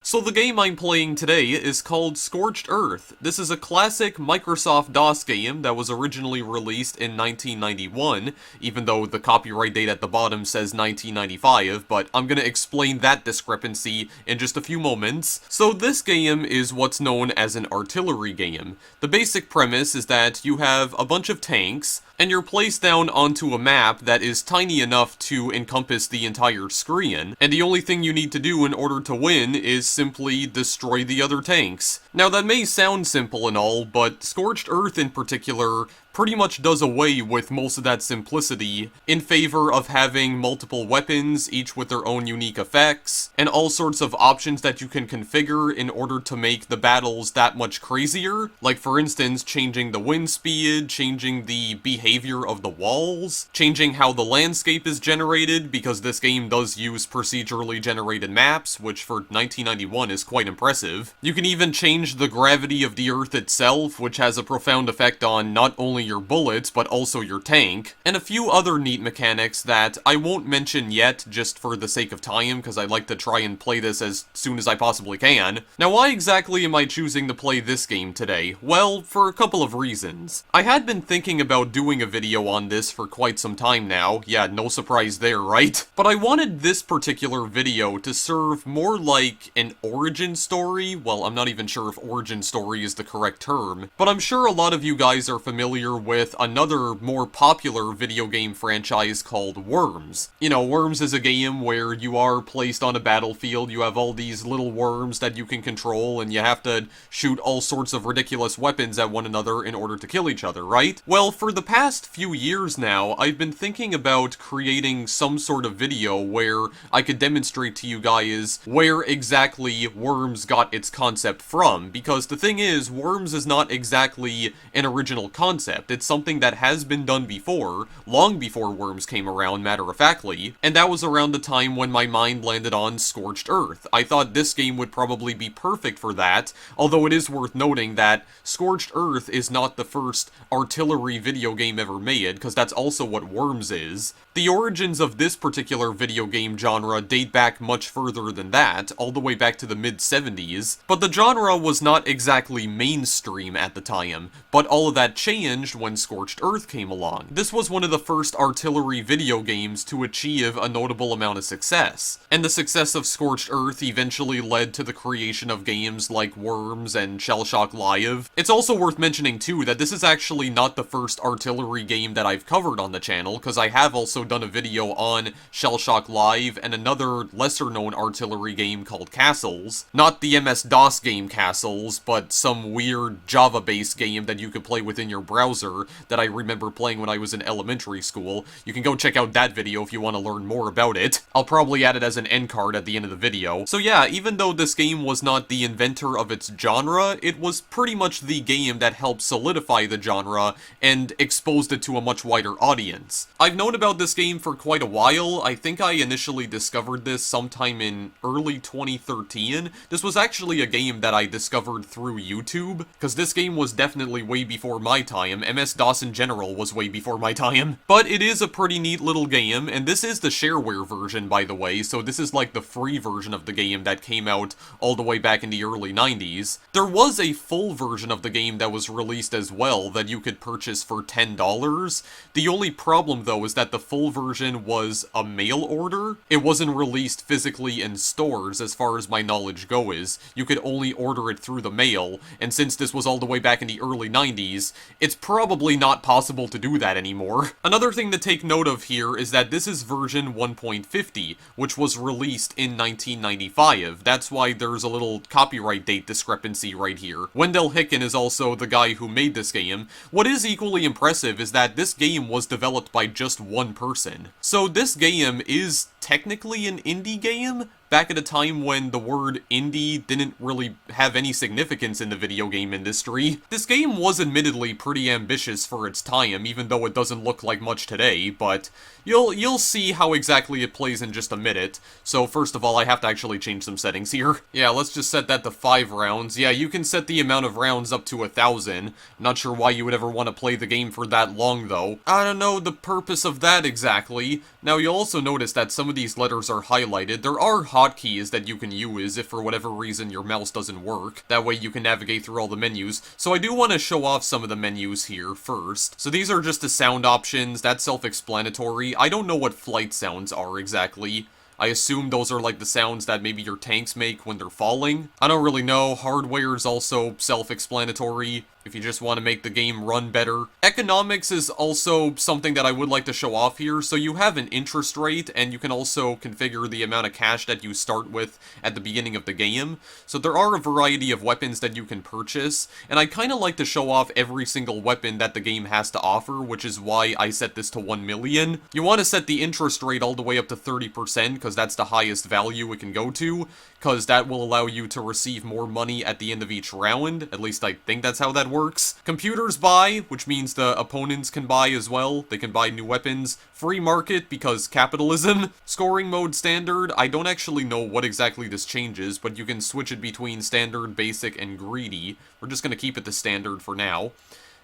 So the game I'm playing today is called Scorched Earth. This is a classic Microsoft DOS game that was originally released in 1991, even though the copyright date at the bottom says 1995, but I'm gonna explain that discrepancy in just a few moments. So this game is what's known as an artillery game. The basic premise is that you have a bunch of tanks, and you're placed down onto a map that is tiny enough to encompass the entire screen, and the only thing you need to do in order to win is simply destroy the other tanks. Now that may sound simple and all, but Scorched Earth in particular pretty much does away with most of that simplicity in favor of having multiple weapons, each with their own unique effects, and all sorts of options that you can configure in order to make the battles that much crazier. Like for instance, changing the wind speed, changing the behavior of the walls, changing how the landscape is generated, because this game does use procedurally generated maps, which for 1991 is quite impressive. You can even change the gravity of the Earth itself, which has a profound effect on not only your bullets, but also your tank, and a few other neat mechanics that I won't mention yet, just for the sake of time, because I like to try and play this as soon as I possibly can. Now, why exactly am I choosing to play this game today? Well, for a couple of reasons. I had been thinking about doing a video on this for quite some time now, yeah, no surprise there, right? But I wanted this particular video to serve more like an origin story. Well, I'm not even sure if origin story is the correct term, but I'm sure a lot of you guys are familiar with another more popular video game franchise called Worms. You know, Worms is a game where you are placed on a battlefield, you have all these little worms that you can control, and you have to shoot all sorts of ridiculous weapons at one another in order to kill each other, right? Well, for the past few years now, I've been thinking about creating some sort of video where I could demonstrate to you guys where exactly Worms got its concept from, because the thing is, Worms is not exactly an original concept. It's something that has been done before, long before Worms came around, matter-of-factly, and that was around the time when my mind landed on Scorched Earth. I thought this game would probably be perfect for that, although it is worth noting that Scorched Earth is not the first artillery video game ever made, because that's also what Worms is. The origins of this particular video game genre date back much further than that, all the way back to the mid-70s, but the genre was not exactly mainstream at the time, but all of that changed when Scorched Earth came along. This was one of the first artillery video games to achieve a notable amount of success, and the success of Scorched Earth eventually led to the creation of games like Worms and ShellShock Live. It's also worth mentioning too that this is actually not the first artillery game that I've covered on the channel, because I have also done a video on ShellShock Live and another lesser-known artillery game called Castles. Not the MS-DOS game Castles, but some weird Java-based game that you could play within your browser that I remember playing when I was in elementary school. You can go check out that video if you want to learn more about it. I'll probably add it as an end card at the end of the video. So yeah, even though this game was not the inventor of its genre, it was pretty much the game that helped solidify the genre and exposed it to a much wider audience. I've known about this game for quite a while. I think I initially discovered this sometime in early 2013. This was actually a game that I discovered through YouTube, because this game was definitely way before my time. MS-DOS in general was way before my time. But it is a pretty neat little game, and this is the shareware version, by the way, so this is like the free version of the game that came out all the way back in the early 90s. There was a full version of the game that was released as well that you could purchase for $10. The only problem, though, is that the full version was a mail order. It wasn't released physically in stores, as far as my knowledge goes. You could only order it through the mail, and since this was all the way back in the early 90s, it's probably not possible to do that anymore. Another thing to take note of here is that this is version 1.50, which was released in 1995. That's why there's a little copyright date discrepancy right here. Wendell Hicken is also the guy who made this game. What is equally impressive is that this game was developed by just one person. So this game is technically an indie game, back at a time when the word indie didn't really have any significance in the video game industry. This game was admittedly pretty ambitious for its time, even though it doesn't look like much today, but you'll see how exactly it plays in just a minute. So first of all, I have to actually change some settings here. Yeah, let's just set that to 5 rounds. Yeah, you can set the amount of rounds up to 1,000. Not sure why you would ever want to play the game for that long, though. I don't know the purpose of that exactly. Now, you'll also notice that some of these letters are highlighted. There are hotkeys that you can use if for whatever reason your mouse doesn't work. That way you can navigate through all the menus. So I do want to show off some of the menus here first. So these are just the sound options. That's self-explanatory. I don't know what flight sounds are exactly. I assume those are like the sounds that maybe your tanks make when they're falling. I don't really know. Hardware is also self-explanatory if you just want to make the game run better. Economics is also something that I would like to show off here. So you have an interest rate, and you can also configure the amount of cash that you start with at the beginning of the game. So there are a variety of weapons that you can purchase, and I kind of like to show off every single weapon that the game has to offer, which is why I set this to 1 million. You want to set the interest rate all the way up to 30%, because that's the highest value it can go to, because that will allow you to receive more money at the end of each round. At least I think that's how that works. Computers buy, which means the opponents can buy as well. They can buy new weapons. Free market, because capitalism. Scoring mode standard. I don't actually know what exactly this changes, but you can switch it between standard, basic, and greedy. We're just going to keep it to standard for now.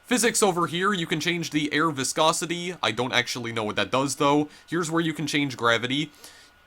Physics over here, you can change the air viscosity. I don't actually know what that does, though. Here's where you can change gravity.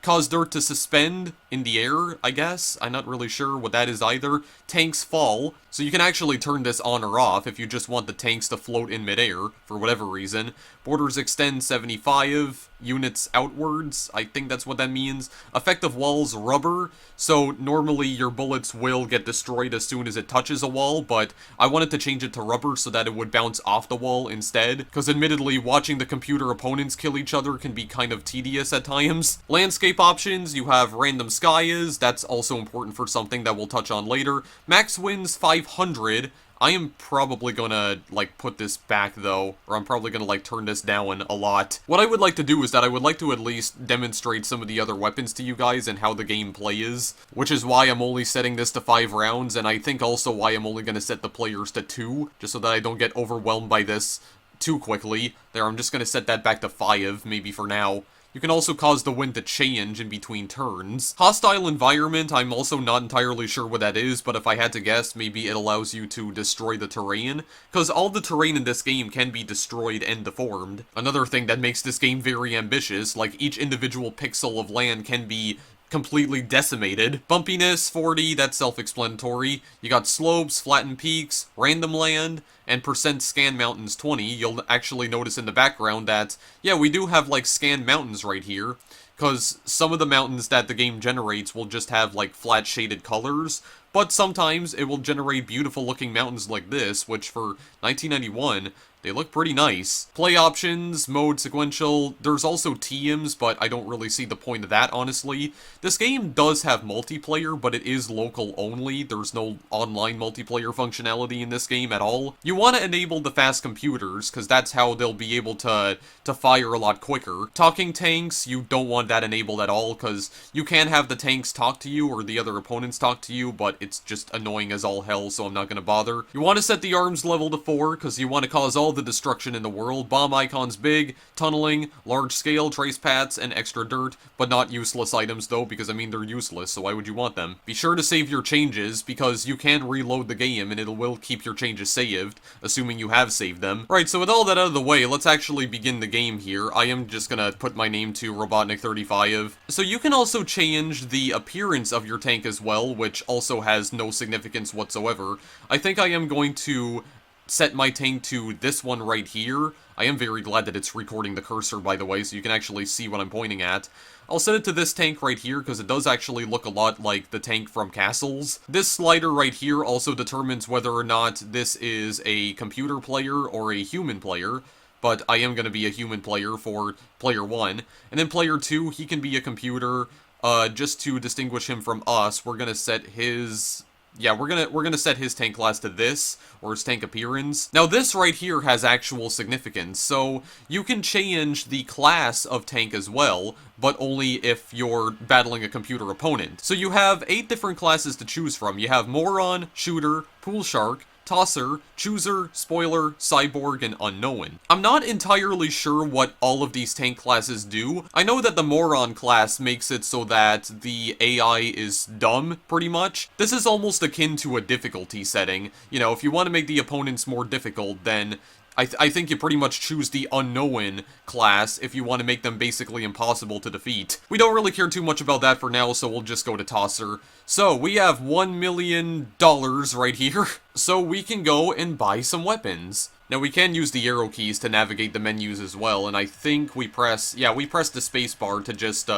Cause dirt to suspend in the air, I guess. I'm not really sure what that is either. Tanks fall, so you can actually turn this on or off if you just want the tanks to float in midair, for whatever reason. Borders extend 75 units outwards, I think that's what that means. Effective walls, rubber, so normally your bullets will get destroyed as soon as it touches a wall, but I wanted to change it to rubber so that it would bounce off the wall instead, because admittedly, watching the computer opponents kill each other can be kind of tedious at times. Landscape options, you have random skies, that's also important for something that we'll touch on later. Max wins 500. I am probably gonna, like, put this back, though, or I'm probably gonna, like, turn this down a lot. What I would like to do is that I would like to at least demonstrate some of the other weapons to you guys and how the gameplay is, which is why I'm only setting this to 5 rounds, and I think also why I'm only gonna set the players to 2, just so that I don't get overwhelmed by this too quickly. There, I'm just gonna set that back to 5, maybe for now. You can also cause the wind to change in between turns. Hostile environment, I'm also not entirely sure what that is, but if I had to guess, maybe it allows you to destroy the terrain, because all the terrain in this game can be destroyed and deformed. Another thing that makes this game very ambitious, like each individual pixel of land can be completely decimated. Bumpiness, 40, that's self-explanatory. You got slopes, flattened peaks, random land, and percent scan mountains 20. You'll actually notice in the background that, yeah, we do have, like, scan mountains right here, because some of the mountains that the game generates will just have, like, flat shaded colors, but sometimes it will generate beautiful looking mountains like this, which for 1991, they look pretty nice. Play options, mode sequential, there's also TMs, but I don't really see the point of that, honestly. This game does have multiplayer, but it is local only. There's no online multiplayer functionality in this game at all. You want to enable the fast computers, because that's how they'll be able to fire a lot quicker. Talking tanks, you don't want that enabled at all, because you can have the tanks talk to you, or the other opponents talk to you, but it's just annoying as all hell, so I'm not going to bother. You want to set the arms level to 4, because you want to cause all the destruction in the world. Bomb icons big, tunneling, large scale, trace paths, and extra dirt, but not useless items though, because I mean they're useless, so why would you want them? Be sure to save your changes, because you can reload the game and it will keep your changes saved, assuming you have saved them. Right, so with all that out of the way, let's actually begin the game here. I am just gonna put my name to Robotnik35. So you can also change the appearance of your tank as well, which also has no significance whatsoever. I think I am going to set my tank to this one right here. I am very glad that it's recording the cursor, by the way, so you can actually see what I'm pointing at. I'll set it to this tank right here, because it does actually look a lot like the tank from Castles. This slider right here also determines whether or not this is a computer player or a human player, but I am going to be a human player for player 1. And then player 2, he can be a computer. Just to distinguish him from us, we're going to set his... Yeah, we're gonna set his tank class to this, or his tank appearance. Now this right here has actual significance, so you can change the class of tank as well, but only if you're battling a computer opponent. So you have 8 different classes to choose from. You have Moron, Shooter, Pool Shark, Tosser, Chooser, Spoiler, Cyborg, and Unknown. I'm not entirely sure what all of these tank classes do. I know that the Moron class makes it so that the AI is dumb, pretty much. This is almost akin to a difficulty setting. You know, if you want to make the opponents more difficult, then I think you pretty much choose the unknown class if you want to make them basically impossible to defeat. We don't really care too much about that for now, so we'll just go to Tosser. So, we have $1 million right here, so we can go and buy some weapons. Now, we can use the arrow keys to navigate the menus as well, and I think we press the spacebar to just,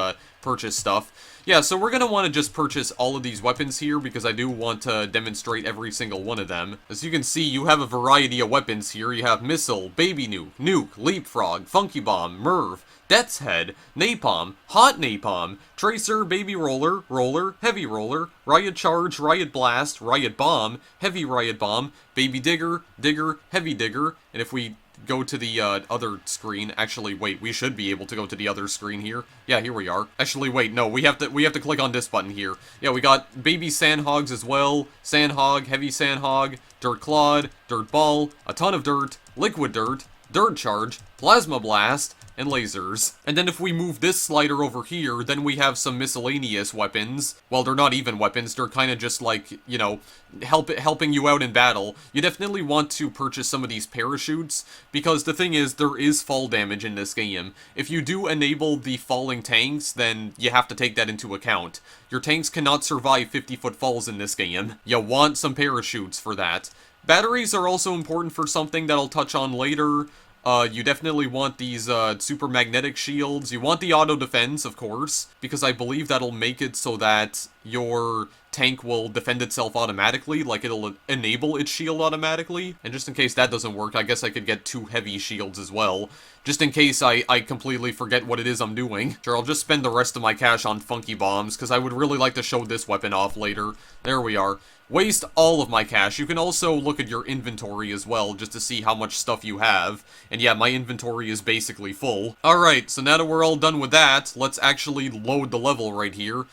purchase stuff. Yeah, so we're gonna want to just purchase all of these weapons here, because I do want to demonstrate every single one of them. As you can see, you have a variety of weapons here. You have Missile, Baby Nuke, Leapfrog, Funky Bomb, Merv, Death's Head, Napalm, Hot Napalm, Tracer, Baby Roller, Heavy Roller, Riot Charge, Riot Blast, Riot Bomb, Heavy Riot Bomb, Baby Digger, Heavy Digger, and if we go to the other screen. Actually, wait, we should be able to go to the other screen here. Yeah, here we are. Actually, wait, no, we have to click on this button here. Yeah, we got baby sandhogs as well. Sandhog, heavy sandhog, dirt clod, dirt ball, a ton of dirt, liquid dirt, dirt charge, plasma blast, and lasers. And then if we move this slider over here, then we have some miscellaneous weapons. Well, they're not even weapons, they're kind of just like, you know, helping you out in battle. You definitely want to purchase some of these parachutes, because the thing is, there is fall damage in this game. If you do enable the falling tanks, then you have to take that into account. Your tanks cannot survive 50-foot falls in this game. You want some parachutes for that. Batteries are also important for something that I'll touch on later. You definitely want these, super magnetic shields. You want the auto defense, of course, because I believe that'll make it so that your tank will defend itself automatically, like it'll enable its shield automatically. And just in case that doesn't work, I guess I could get 2 heavy shields as well, just in case I completely forget what it is I'm doing. Sure, I'll just spend the rest of my cash on funky bombs, because I would really like to show this weapon off later. There we are. Waste all of my cash. You can also look at your inventory as well, just to see how much stuff you have. And yeah, my inventory is basically full. Alright, so now that we're all done with that, let's actually load the level right here.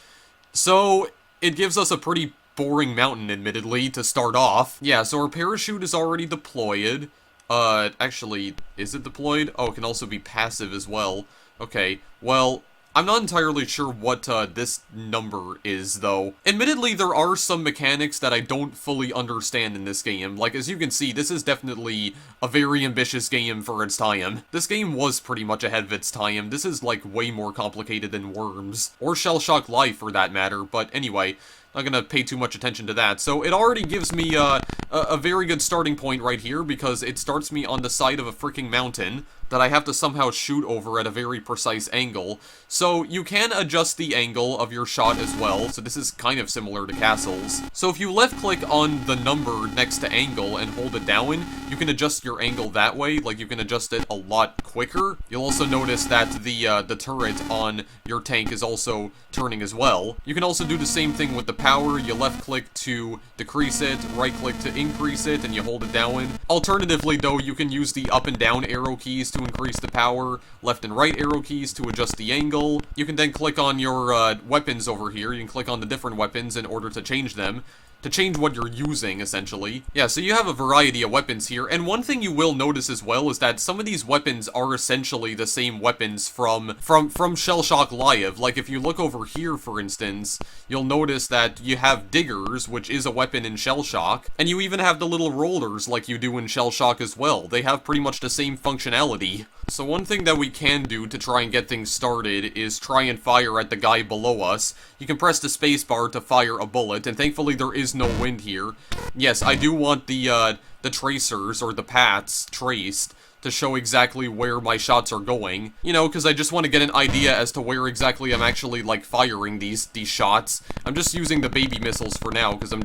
So, it gives us a pretty boring mountain, admittedly, to start off. Yeah, so our parachute is already deployed. Actually, is it deployed? Oh, it can also be passive as well. Okay, well, I'm not entirely sure what this number is, though. Admittedly, there are some mechanics that I don't fully understand in this game. Like, as you can see, this is definitely a very ambitious game for its time. This game was pretty much ahead of its time. This is, like, way more complicated than Worms, or ShellShock Life, for that matter. But anyway, not gonna pay too much attention to that. So it already gives me a very good starting point right here, because it starts me on the side of a freaking mountain that I have to somehow shoot over at a very precise angle. So you can adjust the angle of your shot as well, so this is kind of similar to castles. So if you left-click on the number next to angle and hold it down, you can adjust your angle that way, like you can adjust it a lot quicker. You'll also notice that the turret on your tank is also turning as well. You can also do the same thing with the power. You left-click to decrease it, right-click to increase it, and you hold it down. Alternatively, though, you can use the up and down arrow keys to increase the power, left and right arrow keys to adjust the angle. You can then click on your weapons over here. You can click on the different weapons in order to change them. To change what you're using, essentially. Yeah, so you have a variety of weapons here, and one thing you will notice as well is that some of these weapons are essentially the same weapons from ShellShock Live. Like, if you look over here, for instance, you'll notice that you have diggers, which is a weapon in ShellShock, and you even have the little rollers like you do in ShellShock as well. They have pretty much the same functionality. So one thing that we can do to try and get things started is try and fire at the guy below us. You can press the spacebar to fire a bullet, and thankfully there is no wind here. Yes, I do want the tracers, or the pats, traced, to show exactly where my shots are going. You know, because I just want to get an idea as to where exactly I'm actually, like, firing these shots. I'm just using the baby missiles for now, because I'm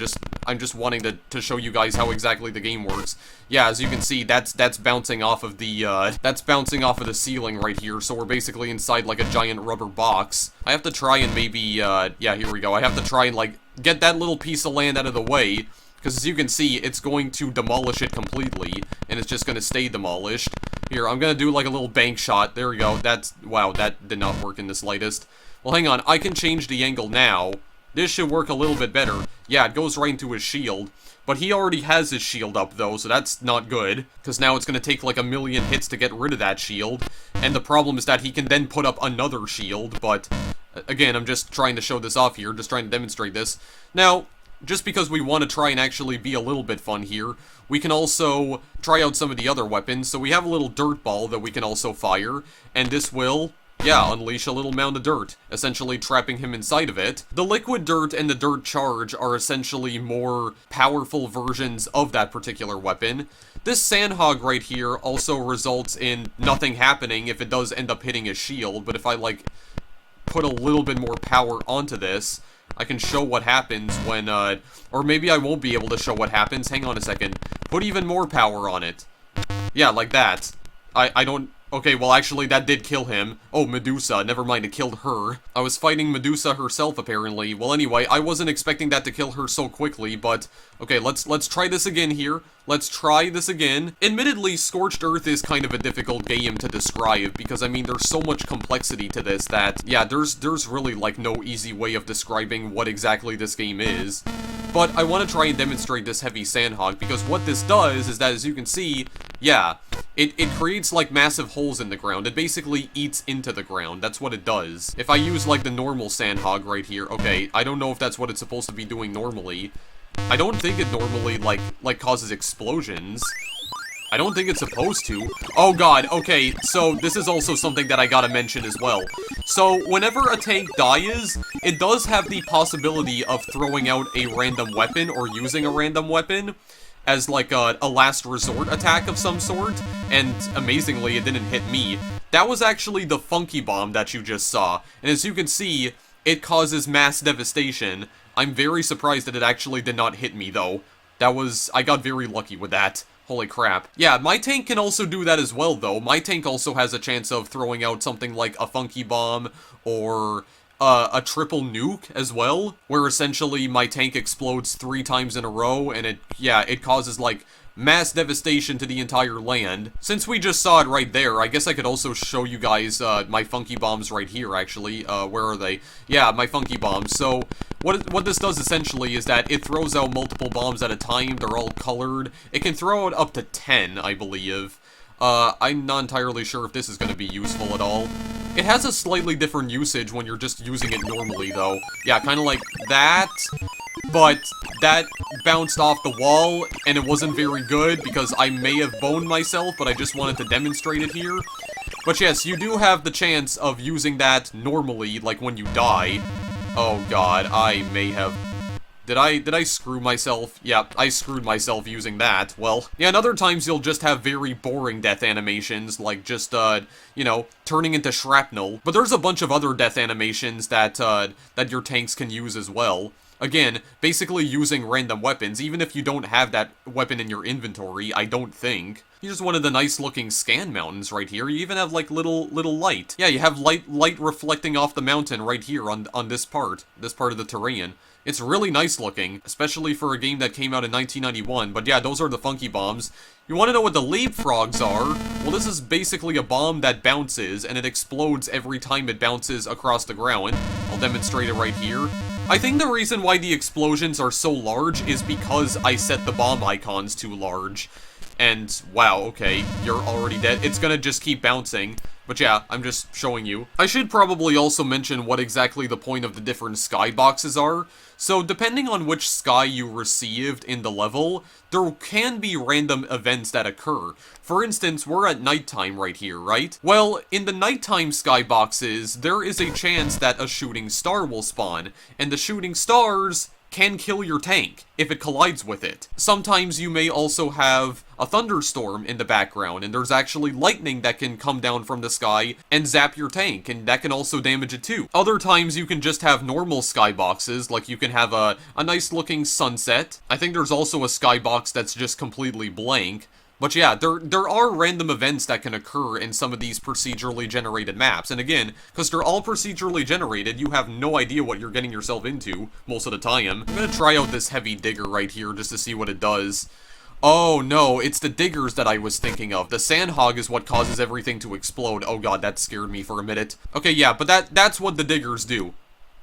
just wanting to show you guys how exactly the game works. Yeah, as you can see, that's bouncing off of the ceiling right here, so we're basically inside, like, a giant rubber box. I have to try and maybe, yeah, here we go. I have to try and, like, get that little piece of land out of the way, because as you can see, it's going to demolish it completely, and it's just going to stay demolished. Here, I'm going to do like a little bank shot. There we go. Wow, that did not work in the slightest. Well, hang on. I can change the angle now. This should work a little bit better. Yeah, it goes right into his shield. But he already has his shield up, though, so that's not good. Because now it's going to take like 1,000,000 hits to get rid of that shield. And the problem is that he can then put up another shield, but again, I'm just trying to show this off here, just trying to demonstrate this. Now, just because we want to try and actually be a little bit fun here, we can also try out some of the other weapons. So we have a little dirt ball that we can also fire, and this will, yeah, unleash a little mound of dirt, essentially trapping him inside of it. The liquid dirt and the dirt charge are essentially more powerful versions of that particular weapon. This sandhog right here also results in nothing happening if it does end up hitting his shield, but if I, like, put a little bit more power onto this, I can show what happens when, or maybe I won't be able to show what happens. Hang on a second. Put even more power on it. Yeah, like that. I don't... Okay, well, actually, that did kill him. Oh, Medusa. Never mind, it killed her. I was fighting Medusa herself, apparently. Well, anyway, I wasn't expecting that to kill her so quickly, but... Okay, let's try this again here. Let's try this again. Admittedly, Scorched Earth is kind of a difficult game to describe, because, I mean, there's so much complexity to this that, yeah, there's really, like, no easy way of describing what exactly this game is. But I want to try and demonstrate this heavy sandhog, because what this does is that, as you can see, yeah, it creates, like, massive holes in the ground. It basically eats into the ground. That's what it does. If I use, like, the normal sandhog right here, okay, I don't know if that's what it's supposed to be doing normally. I don't think it normally, like causes explosions. I don't think it's supposed to. Oh god, okay, so this is also something that I gotta mention as well. So, whenever a tank dies, it does have the possibility of throwing out a random weapon or using a random weapon as, like, a last resort attack of some sort, and amazingly, it didn't hit me. That was actually the funky bomb that you just saw, and as you can see, it causes mass devastation. I'm very surprised that it actually did not hit me, though. I got very lucky with that. Holy crap. Yeah, my tank can also do that as well, though. My tank also has a chance of throwing out something like a funky bomb, or a triple nuke as well, where essentially my tank explodes 3 times in a row, and it causes, like, mass devastation to the entire land. Since we just saw it right there, I guess I could also show you guys my funky bombs right here, actually. Where are they? Yeah, my funky bombs. So, what this does essentially is that it throws out multiple bombs at a time. They're all colored. It can throw out up to 10, I believe. I'm not entirely sure if this is going to be useful at all. It has a slightly different usage when you're just using it normally, though. Yeah, kind of like that. But that bounced off the wall, and it wasn't very good, because I may have boned myself, but I just wanted to demonstrate it here. But yes, you do have the chance of using that normally, like when you die. Oh god, I may have... Did I screw myself? Yeah, I screwed myself using that. Well, yeah, and other times you'll just have very boring death animations, like just, you know, turning into shrapnel. But there's a bunch of other death animations that your tanks can use as well. Again, basically using random weapons, even if you don't have that weapon in your inventory, I don't think. Here's one of the nice-looking scan mountains right here. You even have, like, little light. Yeah, you have light reflecting off the mountain right here on this part of the terrain. It's really nice looking, especially for a game that came out in 1991. But yeah, those are the funky bombs. You want to know what the leapfrogs are? Well, this is basically a bomb that bounces, and it explodes every time it bounces across the ground. I'll demonstrate it right here. I think the reason why the explosions are so large is because I set the bomb icons too large. And, wow, okay, you're already dead. It's gonna just keep bouncing. But yeah, I'm just showing you. I should probably also mention what exactly the point of the different skyboxes are. So, depending on which sky you received in the level, there can be random events that occur. For instance, we're at nighttime right here, right? Well, in the nighttime skyboxes, there is a chance that a shooting star will spawn, and the shooting stars can kill your tank if it collides with it. Sometimes you may also have a thunderstorm in the background, and there's actually lightning that can come down from the sky and zap your tank, and that can also damage it too. Other times you can just have normal skyboxes, like you can have a nice looking sunset. I think there's also a skybox that's just completely blank. But yeah, there are random events that can occur in some of these procedurally generated maps. And again, because they're all procedurally generated, you have no idea what you're getting yourself into most of the time. I'm gonna try out this heavy digger right here just to see what it does. Oh no, it's the diggers that I was thinking of. The sandhog is what causes everything to explode. Oh god, that scared me for a minute. Okay, yeah, but that's what the diggers do.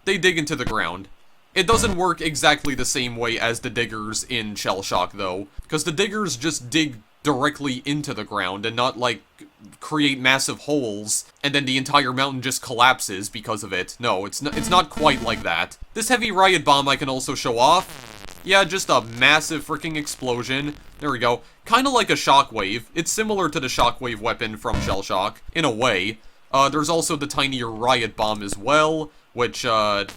They dig into the ground. It doesn't work exactly the same way as the diggers in ShellShock, though. Because the diggers just dig directly into the ground and not, like, create massive holes and then the entire mountain just collapses because of it. No, it's not quite like that. This heavy riot bomb I can also show off. Yeah, just a massive freaking explosion. There we go. Kind of like a shockwave. It's similar to the shockwave weapon from ShellShock, in a way. There's also the tinier riot bomb as well, which, ooh,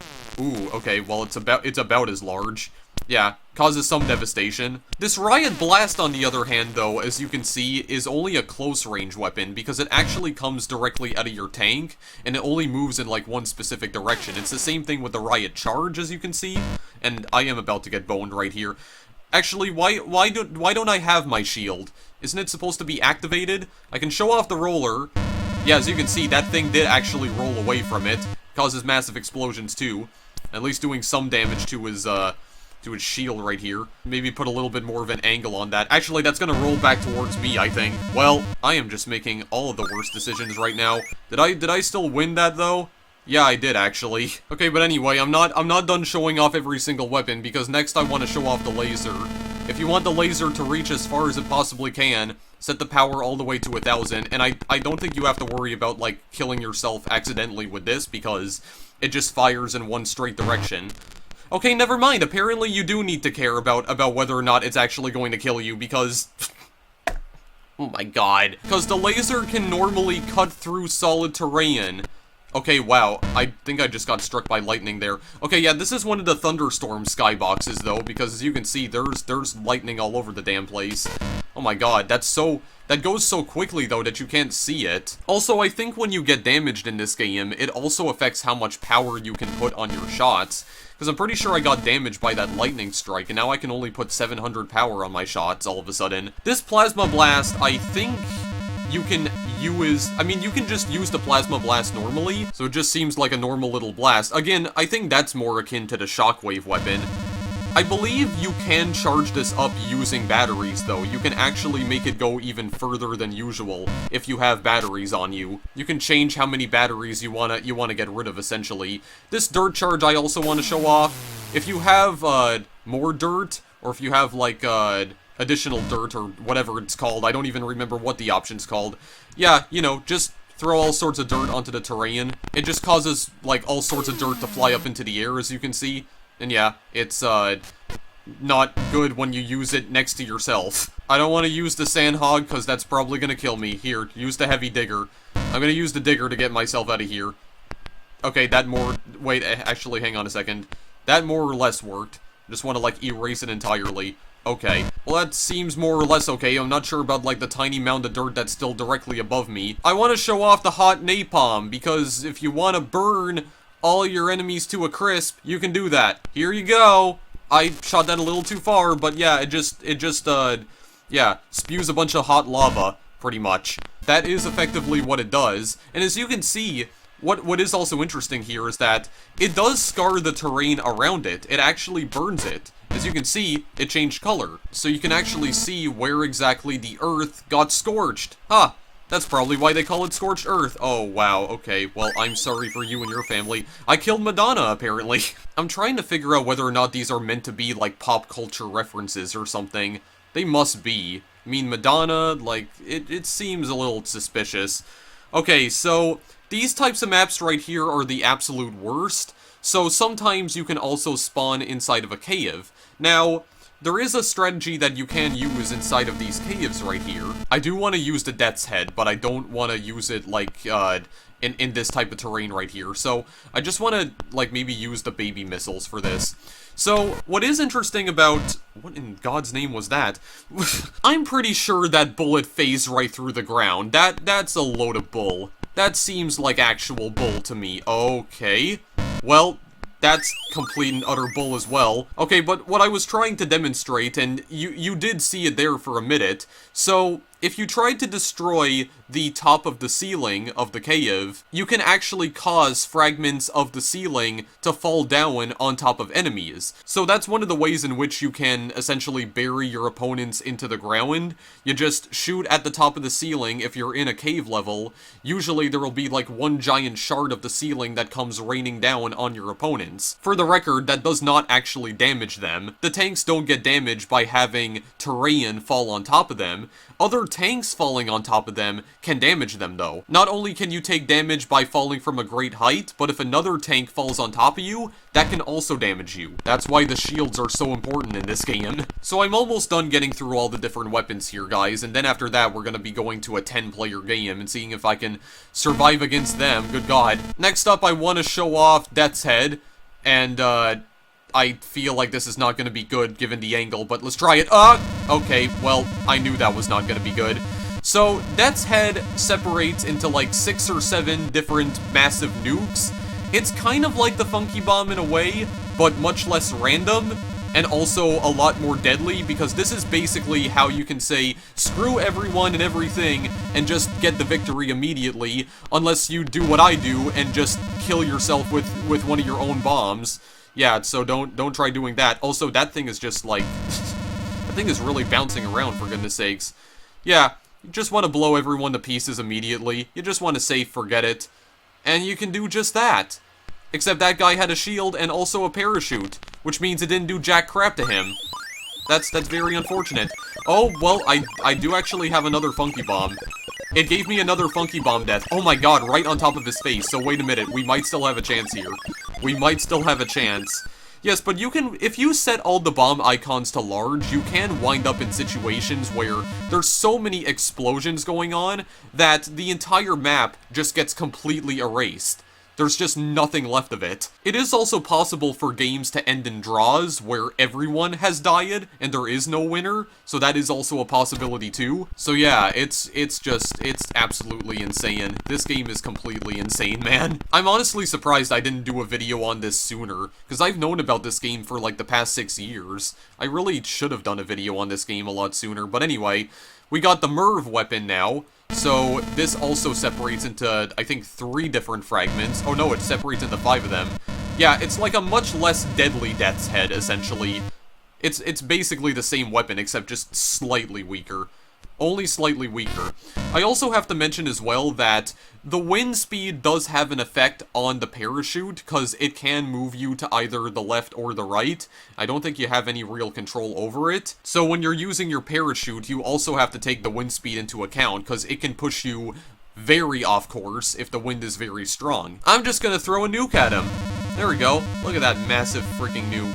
okay, well, it's about as large. Yeah, causes some devastation. This riot blast, on the other hand, though, as you can see, is only a close-range weapon, because it actually comes directly out of your tank, and it only moves in, like, one specific direction. It's the same thing with the riot charge, as you can see, and I am about to get boned right here. Actually, why don't I have my shield? Isn't it supposed to be activated? I can show off the roller. Yeah, as you can see, that thing did actually roll away from it. Causes massive explosions, too. At least doing some damage to his shield right here. Maybe put a little bit more of an angle on that. Actually, that's gonna roll back towards me, I think. Well, I am just making all of the worst decisions right now. Did I still win that, though? Yeah, I did, actually. Okay, but anyway, I'm not done showing off every single weapon, because next I want to show off the laser. If you want the laser to reach as far as it possibly can, set the power all the way to 1000, and I don't think you have to worry about, like, killing yourself accidentally with this, because it just fires in one straight direction. Okay, never mind, apparently you do need to care about whether or not it's actually going to kill you, because... oh my god. Because the laser can normally cut through solid terrain. Okay, wow, I think I just got struck by lightning there. Okay, yeah, this is one of the thunderstorm skyboxes, though, because as you can see, there's lightning all over the damn place. Oh my god, that goes so quickly, though, that you can't see it. Also, I think when you get damaged in this game, it also affects how much power you can put on your shots. Because I'm pretty sure I got damaged by that lightning strike, and now I can only put 700 power on my shots all of a sudden. This Plasma Blast, I think... you can just use the Plasma Blast normally, so it just seems like a normal little blast. Again, I think that's more akin to the Shockwave weapon. I believe you can charge this up using batteries, though. You can actually make it go even further than usual if you have batteries on you. You can change how many batteries you wanna get rid of, essentially. This dirt charge I also want to show off. If you have, more dirt, or if you have, like, additional dirt, or whatever it's called. I don't even remember what the option's called. Yeah, you know, just throw all sorts of dirt onto the terrain. It just causes, like, all sorts of dirt to fly up into the air, as you can see. And yeah, it's, not good when you use it next to yourself. I don't want to use the Sandhog, because that's probably gonna kill me. Here, use the Heavy Digger. I'm gonna use the Digger to get myself out of here. Okay, wait, actually, hang on a second. That more or less worked. Just want to, like, erase it entirely. Okay. Well, that seems more or less okay. I'm not sure about, like, the tiny mound of dirt that's still directly above me. I want to show off the hot napalm, because if you want to burn all your enemies to a crisp, you can do that. Here you go. I shot that a little too far, but yeah, it just, yeah, spews a bunch of hot lava, pretty much. That is effectively what it does. And as you can see, what is also interesting here is that it does scar the terrain around it. It actually burns it. As you can see, it changed color. So you can actually see where exactly the earth got scorched. Huh. That's probably why they call it Scorched Earth. Oh, wow, okay. Well, I'm sorry for you and your family. I killed Madonna, apparently. I'm trying to figure out whether or not these are meant to be, like, pop culture references or something. They must be. I mean, Madonna, like, it seems a little suspicious. Okay, so these types of maps right here are the absolute worst. So sometimes you can also spawn inside of a cave. Now, there is a strategy that you can use inside of these caves right here. I do want to use the Death's Head, but I don't want to use it, like, in this type of terrain right here. So, I just want to, like, maybe use the baby missiles for this. So, what is interesting about... what in God's name was that? I'm pretty sure that bullet phased right through the ground. That's a load of bull. That seems like actual bull to me. Okay. Well... that's complete and utter bull as well. Okay, but what I was trying to demonstrate, and you did see it there for a minute, so if you tried to destroy the top of the ceiling of the cave, you can actually cause fragments of the ceiling to fall down on top of enemies. So that's one of the ways in which you can essentially bury your opponents into the ground. You just shoot at the top of the ceiling if you're in a cave level. Usually there will be like one giant shard of the ceiling that comes raining down on your opponents. For the record, that does not actually damage them. The tanks don't get damaged by having terrain fall on top of them. Other tanks falling on top of them can damage them, though. Not only can you take damage by falling from a great height, but if another tank falls on top of you, that can also damage you. That's why the shields are so important in this game. So I'm almost done getting through all the different weapons here, guys, and then after that, we're gonna be going to a 10-player game and seeing if I can survive against them. Good God. Next up, I want to show off Death's Head, and, I feel like this is not going to be good given the angle, but let's try it. Okay, well, I knew that was not going to be good. So, Death's Head separates into like 6 or 7 different massive nukes. It's kind of like the Funky Bomb in a way, but much less random, and also a lot more deadly, because this is basically how you can say, screw everyone and everything, and just get the victory immediately, unless you do what I do, and just kill yourself with one of your own bombs. Yeah, so don't try doing that. Also, that thing is just like... that thing is really bouncing around, for goodness sakes. Yeah, you just want to blow everyone to pieces immediately. You just want to say, forget it. And you can do just that. Except that guy had a shield and also a parachute, which means it didn't do jack crap to him. That's very unfortunate. Oh, well, I do actually have another Funky Bomb. It gave me another Funky Bomb death. Oh my god, right on top of his face. So wait a minute, we might still have a chance here. We might still have a chance. Yes, but you can, if you set all the bomb icons to large, you can wind up in situations where there's so many explosions going on that the entire map just gets completely erased. There's just nothing left of it. It is also possible for games to end in draws where everyone has died and there is no winner, so that is also a possibility too. So yeah, it's absolutely insane. This game is completely insane, man. I'm honestly surprised I didn't do a video on this sooner, because I've known about this game for like the past 6 years. I really should have done a video on this game a lot sooner, but anyway, we got the Merv weapon now. So, this also separates into, I think, 3 different fragments. Oh no, it separates into 5 of them. Yeah, it's like a much less deadly Death's Head, essentially. It's basically the same weapon, except just slightly weaker. Only slightly weaker. I also have to mention as well that the wind speed does have an effect on the parachute, because it can move you to either the left or the right. I don't think you have any real control over it. So when you're using your parachute, you also have to take the wind speed into account, because it can push you very off course if the wind is very strong. I'm just gonna throw a nuke at him. There we go. Look at that massive freaking nuke.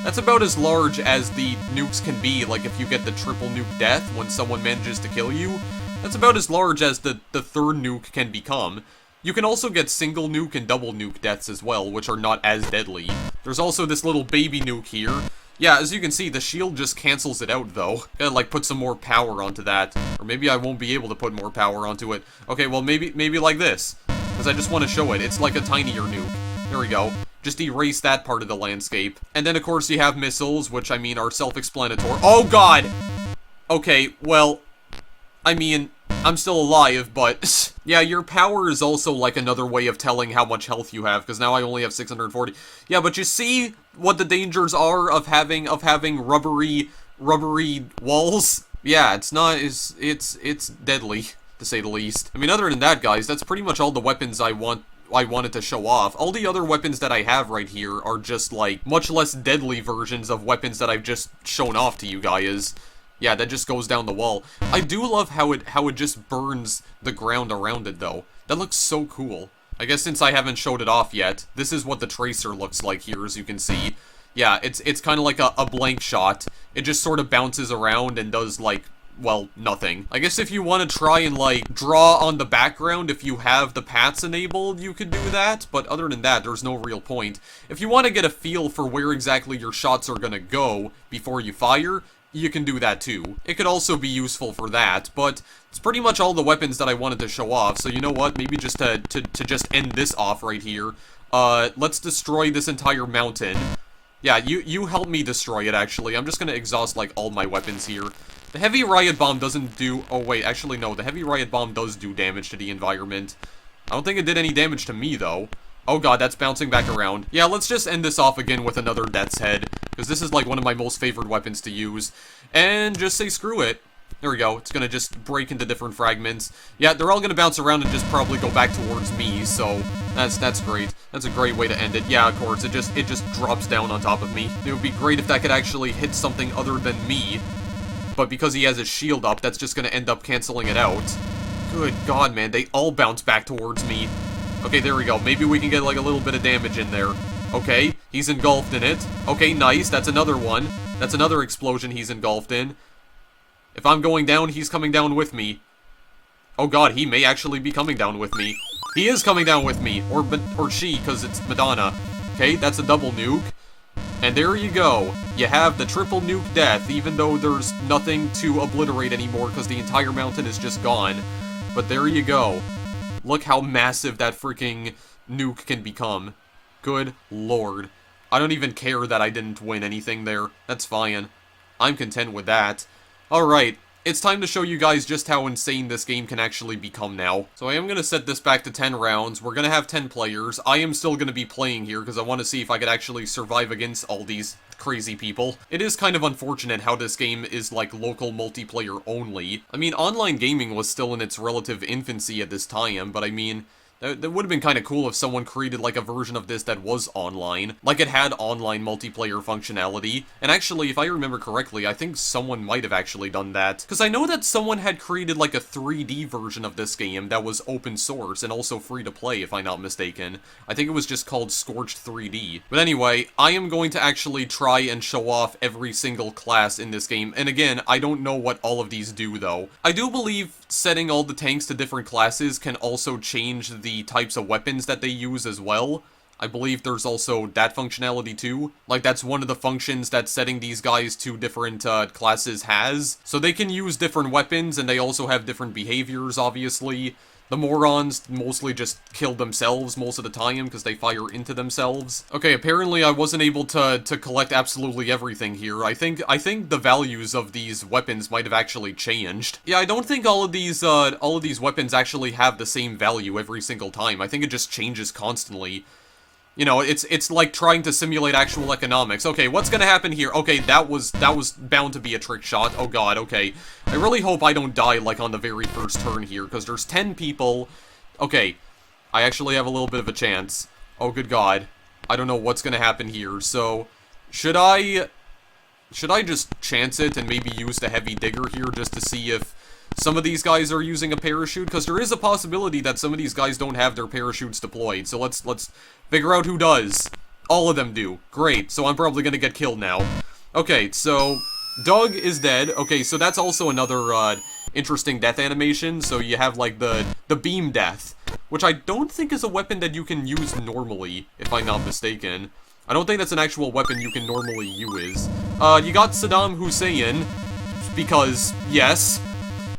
That's about as large as the nukes can be, like if you get the triple nuke death when someone manages to kill you. That's about as large as the third nuke can become. You can also get single nuke and double nuke deaths as well, which are not as deadly. There's also this little baby nuke here. Yeah, as you can see, the shield just cancels it out, though. Gotta, like, put some more power onto that. Or maybe I won't be able to put more power onto it. Okay, well, maybe like this. Because I just want to show it. It's like a tinier nuke. There we go. Just erase that part of the landscape. And then, of course, you have missiles, which, I mean, are self-explanatory. Oh, God! Okay, well, I mean, I'm still alive, but... yeah, your power is also, like, another way of telling how much health you have, because now I only have 640. Yeah, but you see what the dangers are of having rubbery walls? Yeah, it's not... It's deadly, to say the least. I mean, other than that, guys, that's pretty much all the weapons I wanted to show off. All the other weapons that I have right here are just, like, much less deadly versions of weapons that I've just shown off to you guys. Yeah, that just goes down the wall. I do love how it just burns the ground around it, though. That looks so cool. I guess since I haven't showed it off yet, this is what the tracer looks like here, as you can see. Yeah, it's kind of like a blank shot. It just sort of bounces around and does, like, well, nothing. I guess if you want to try and, like, draw on the background, if you have the paths enabled, you could do that, but other than that, there's no real point. If you want to get a feel for where exactly your shots are gonna go before you fire, you can do that too. It could also be useful for that, but it's pretty much all the weapons that I wanted to show off, so you know what, maybe just to just end this off right here, let's destroy this entire mountain. Yeah, you help me destroy it, actually. I'm just gonna exhaust, like, all my weapons here. The Heavy Riot Bomb doesn't do... oh, wait, actually, no. The Heavy Riot Bomb does do damage to the environment. I don't think it did any damage to me, though. Oh god, that's bouncing back around. Yeah, let's just end this off again with another Death's Head, because this is, like, one of my most favorite weapons to use. And just say screw it. There we go. It's gonna just break into different fragments. Yeah, they're all gonna bounce around and just probably go back towards me, so that's great. That's a great way to end it. Yeah, of course, it just drops down on top of me. It would be great if that could actually hit something other than me. but because he has his shield up, that's just gonna end up canceling it out. Good God, man, they all bounce back towards me. Okay, there we go. Maybe we can get, like, a little bit of damage in there. Okay, he's engulfed in it. Okay, nice, that's another one. That's another explosion he's engulfed in. If I'm going down, he's coming down with me. Oh God, he may actually be coming down with me. He is coming down with me, or she, because it's Madonna. Okay, that's a double nuke. And there you go. You have the triple nuke death, even though there's nothing to obliterate anymore because the entire mountain is just gone. But there you go. Look how massive that freaking nuke can become. Good lord. I don't even care that I didn't win anything there. That's fine. I'm content with that. Alright. It's time to show you guys just how insane this game can actually become now. So I am going to set this back to 10 rounds. We're going to have 10 players. I am still going to be playing here because I want to see if I could actually survive against all these crazy people. It is kind of unfortunate how this game is like local multiplayer only. I mean, online gaming was still in its relative infancy at this time, but I mean, that would have been kind of cool if someone created like a version of this that was online. Like it had online multiplayer functionality. And actually, if I remember correctly, I think someone might have actually done that. Because I know that someone had created like a 3D version of this game that was open source and also free to play, if I'm not mistaken. I think it was just called Scorched 3D. But anyway, I am going to actually try and show off every single class in this game. And again, I don't know what all of these do though. I do believe setting all the tanks to different classes can also change the types of weapons that they use as well. I believe there's also that functionality too. Like, that's one of the functions that setting these guys to different classes has. So they can use different weapons, and they also have different behaviors, obviously. The morons mostly just kill themselves most of the time because they fire into themselves. Okay, apparently I wasn't able to collect absolutely everything here. I think the values of these weapons might have actually changed. Yeah, I don't think all of these weapons actually have the same value every single time. I think it just changes constantly. You know, it's like trying to simulate actual economics. Okay, what's gonna happen here? Okay, that was bound to be a trick shot. Oh god, okay. I really hope I don't die, like, on the very first turn here, because there's 10 people. Okay, I actually have a little bit of a chance. Oh, good god. I don't know what's gonna happen here, so... Should I just chance it and maybe use the heavy digger here just to see if some of these guys are using a parachute? Because there is a possibility that some of these guys don't have their parachutes deployed. So let's figure out who does. All of them do. Great. So I'm probably going to get killed now. Okay, so Doug is dead. Okay, so that's also another interesting death animation. So you have like the beam death, which I don't think is a weapon that you can use normally, if I'm not mistaken. I don't think that's an actual weapon you can normally use. You got Saddam Hussein, because, yes.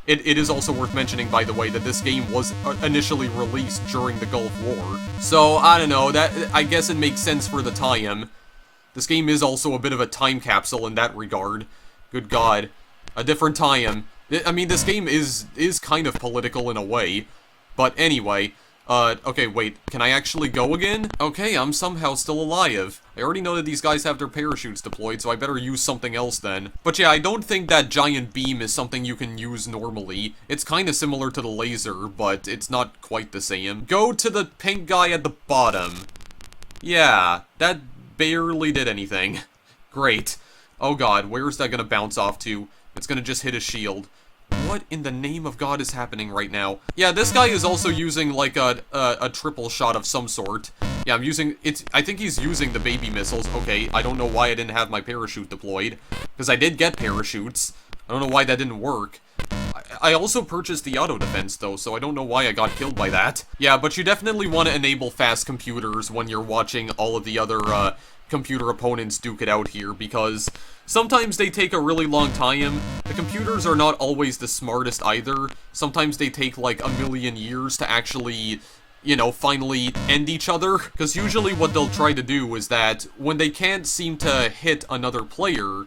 It is also worth mentioning, by the way, that this game was initially released during the Gulf War. So, I don't know, I guess it makes sense for the time. This game is also a bit of a time capsule in that regard. Good god. A different time. I mean, this game is kind of political in a way. But anyway, okay, wait, can I actually go again? Okay, I'm somehow still alive. I already know that these guys have their parachutes deployed, so I better use something else then. But yeah, I don't think that giant beam is something you can use normally. It's kind of similar to the laser, but it's not quite the same. Go to the pink guy at the bottom. Yeah, that barely did anything. Great. Oh god, where's that gonna bounce off to? It's gonna just hit a shield. What in the name of God is happening right now? Yeah, this guy is also using, like, a triple shot of some sort. Yeah, I think he's using the baby missiles. Okay, I don't know why I didn't have my parachute deployed. Because I did get parachutes. I don't know why that didn't work. I also purchased the auto defense, though, so I don't know why I got killed by that. Yeah, but you definitely want to enable fast computers when you're watching all of the other, computer opponents duke it out here, because sometimes they take a really long time. The computers are not always the smartest either. Sometimes they take like a million years to actually, you know, finally end each other. Because usually what they'll try to do is that when they can't seem to hit another player,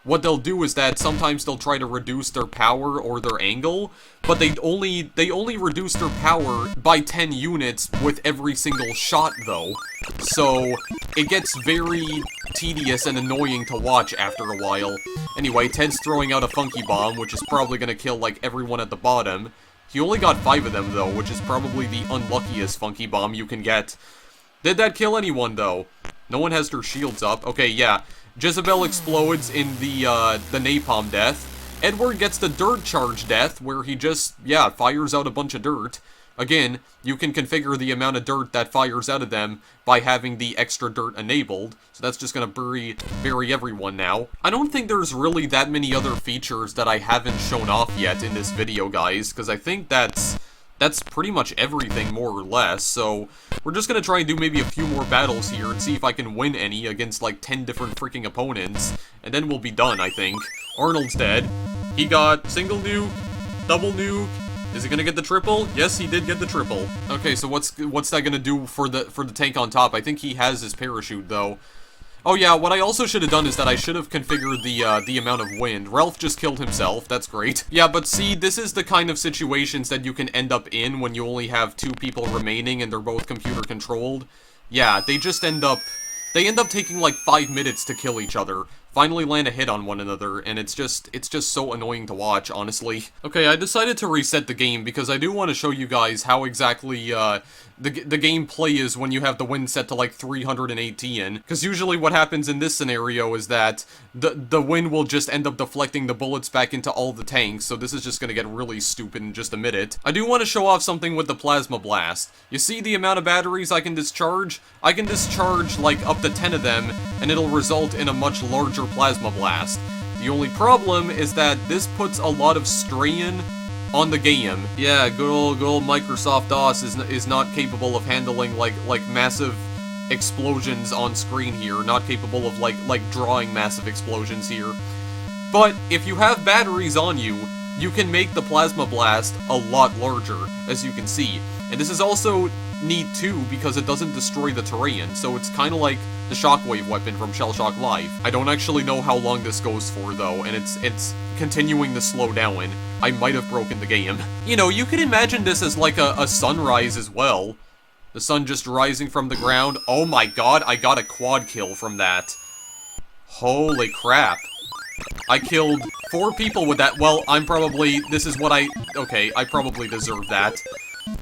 what they'll do is that sometimes they'll try to reduce their power or their angle, but they only reduce their power by 10 units with every single shot, though. So it gets very tedious and annoying to watch after a while. Anyway, Ted's throwing out a funky bomb, which is probably gonna kill, like, everyone at the bottom. He only got 5 of them, though, which is probably the unluckiest funky bomb you can get. Did that kill anyone, though? No one has their shields up. Okay, yeah. Jezebel explodes in the napalm death. Edward gets the dirt charge death, where he just, yeah, fires out a bunch of dirt. Again, you can configure the amount of dirt that fires out of them by having the extra dirt enabled, so that's just gonna bury everyone now. I don't think there's really that many other features that I haven't shown off yet in this video, guys, because I think that's pretty much everything, more or less, so we're just gonna try and do maybe a few more battles here and see if I can win any against, like, 10 different freaking opponents, and then we'll be done, I think. Arnold's dead. He got single nuke, double nuke. Is he gonna get the triple? Yes, he did get the triple. Okay, so what's that gonna do for the tank on top? I think he has his parachute, though. Oh yeah, what I also should have done is that I should have configured the amount of wind. Ralph just killed himself, that's great. Yeah, but see, this is the kind of situations that you can end up in when you only have 2 people remaining and they're both computer controlled. Yeah, they end up taking like 5 minutes to kill each other. Finally land a hit on one another, and it's just so annoying to watch, honestly. Okay, I decided to reset the game because I do want to show you guys how exactly, the gameplay is when you have the wind set to like 318, because usually what happens in this scenario is that the wind will just end up deflecting the bullets back into all the tanks, so this is just gonna get really stupid in just a minute. I do want to show off something with the Plasma Blast. You see the amount of batteries I can discharge? I can discharge like up to 10 of them, and it'll result in a much larger Plasma Blast. The only problem is that this puts a lot of strain on the game. Yeah, good old Microsoft DOS is not capable of handling like massive explosions on screen here, not capable of like drawing massive explosions here. But if you have batteries on you, you can make the Plasma Blast a lot larger, as you can see. And this is also neat too because it doesn't destroy the terrain, so it's kind of like the shockwave weapon from ShellShock Live. I don't actually know how long this goes for though, and it's continuing to slow down. I might have broken the game. You know, you could imagine this as like a sunrise as well. The sun just rising from the ground. Oh my god, I got a quad kill from that. Holy crap. I killed 4 people with that. Well, I probably deserve that.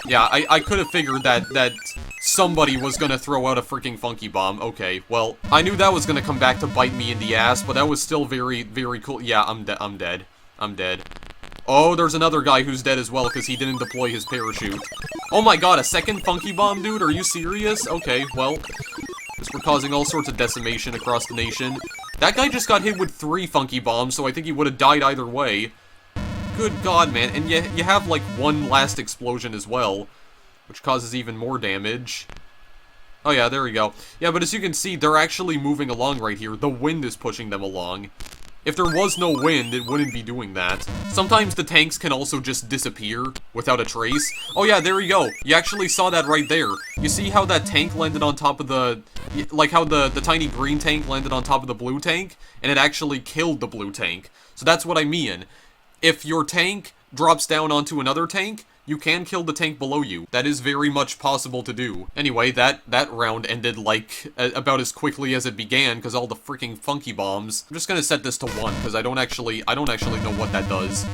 Yeah, I could have figured that somebody was gonna throw out a freaking funky bomb. Okay, well, I knew that was gonna come back to bite me in the ass, but that was still very, very cool. Yeah, I'm dead. I'm dead. Oh, there's another guy who's dead as well because he didn't deploy his parachute. Oh my god, a second funky bomb, dude? Are you serious? Okay, well, just for causing all sorts of decimation across the nation. That guy just got hit with 3 funky bombs, so I think he would have died either way. Good god, man. And you have, like, one last explosion as well, which causes even more damage. Oh yeah, there we go. Yeah, but as you can see, they're actually moving along right here. The wind is pushing them along. If there was no wind, it wouldn't be doing that. Sometimes the tanks can also just disappear without a trace. Oh yeah, there you go. You actually saw that right there. You see how that tank landed on top of the... Like how the tiny green tank landed on top of the blue tank? And it actually killed the blue tank. So that's what I mean. If your tank drops down onto another tank, you can kill the tank below you. That is very much possible to do. Anyway, that round ended, like, about as quickly as it began, because all the freaking funky bombs. I'm just gonna set this to 1, because I don't actually know what that does.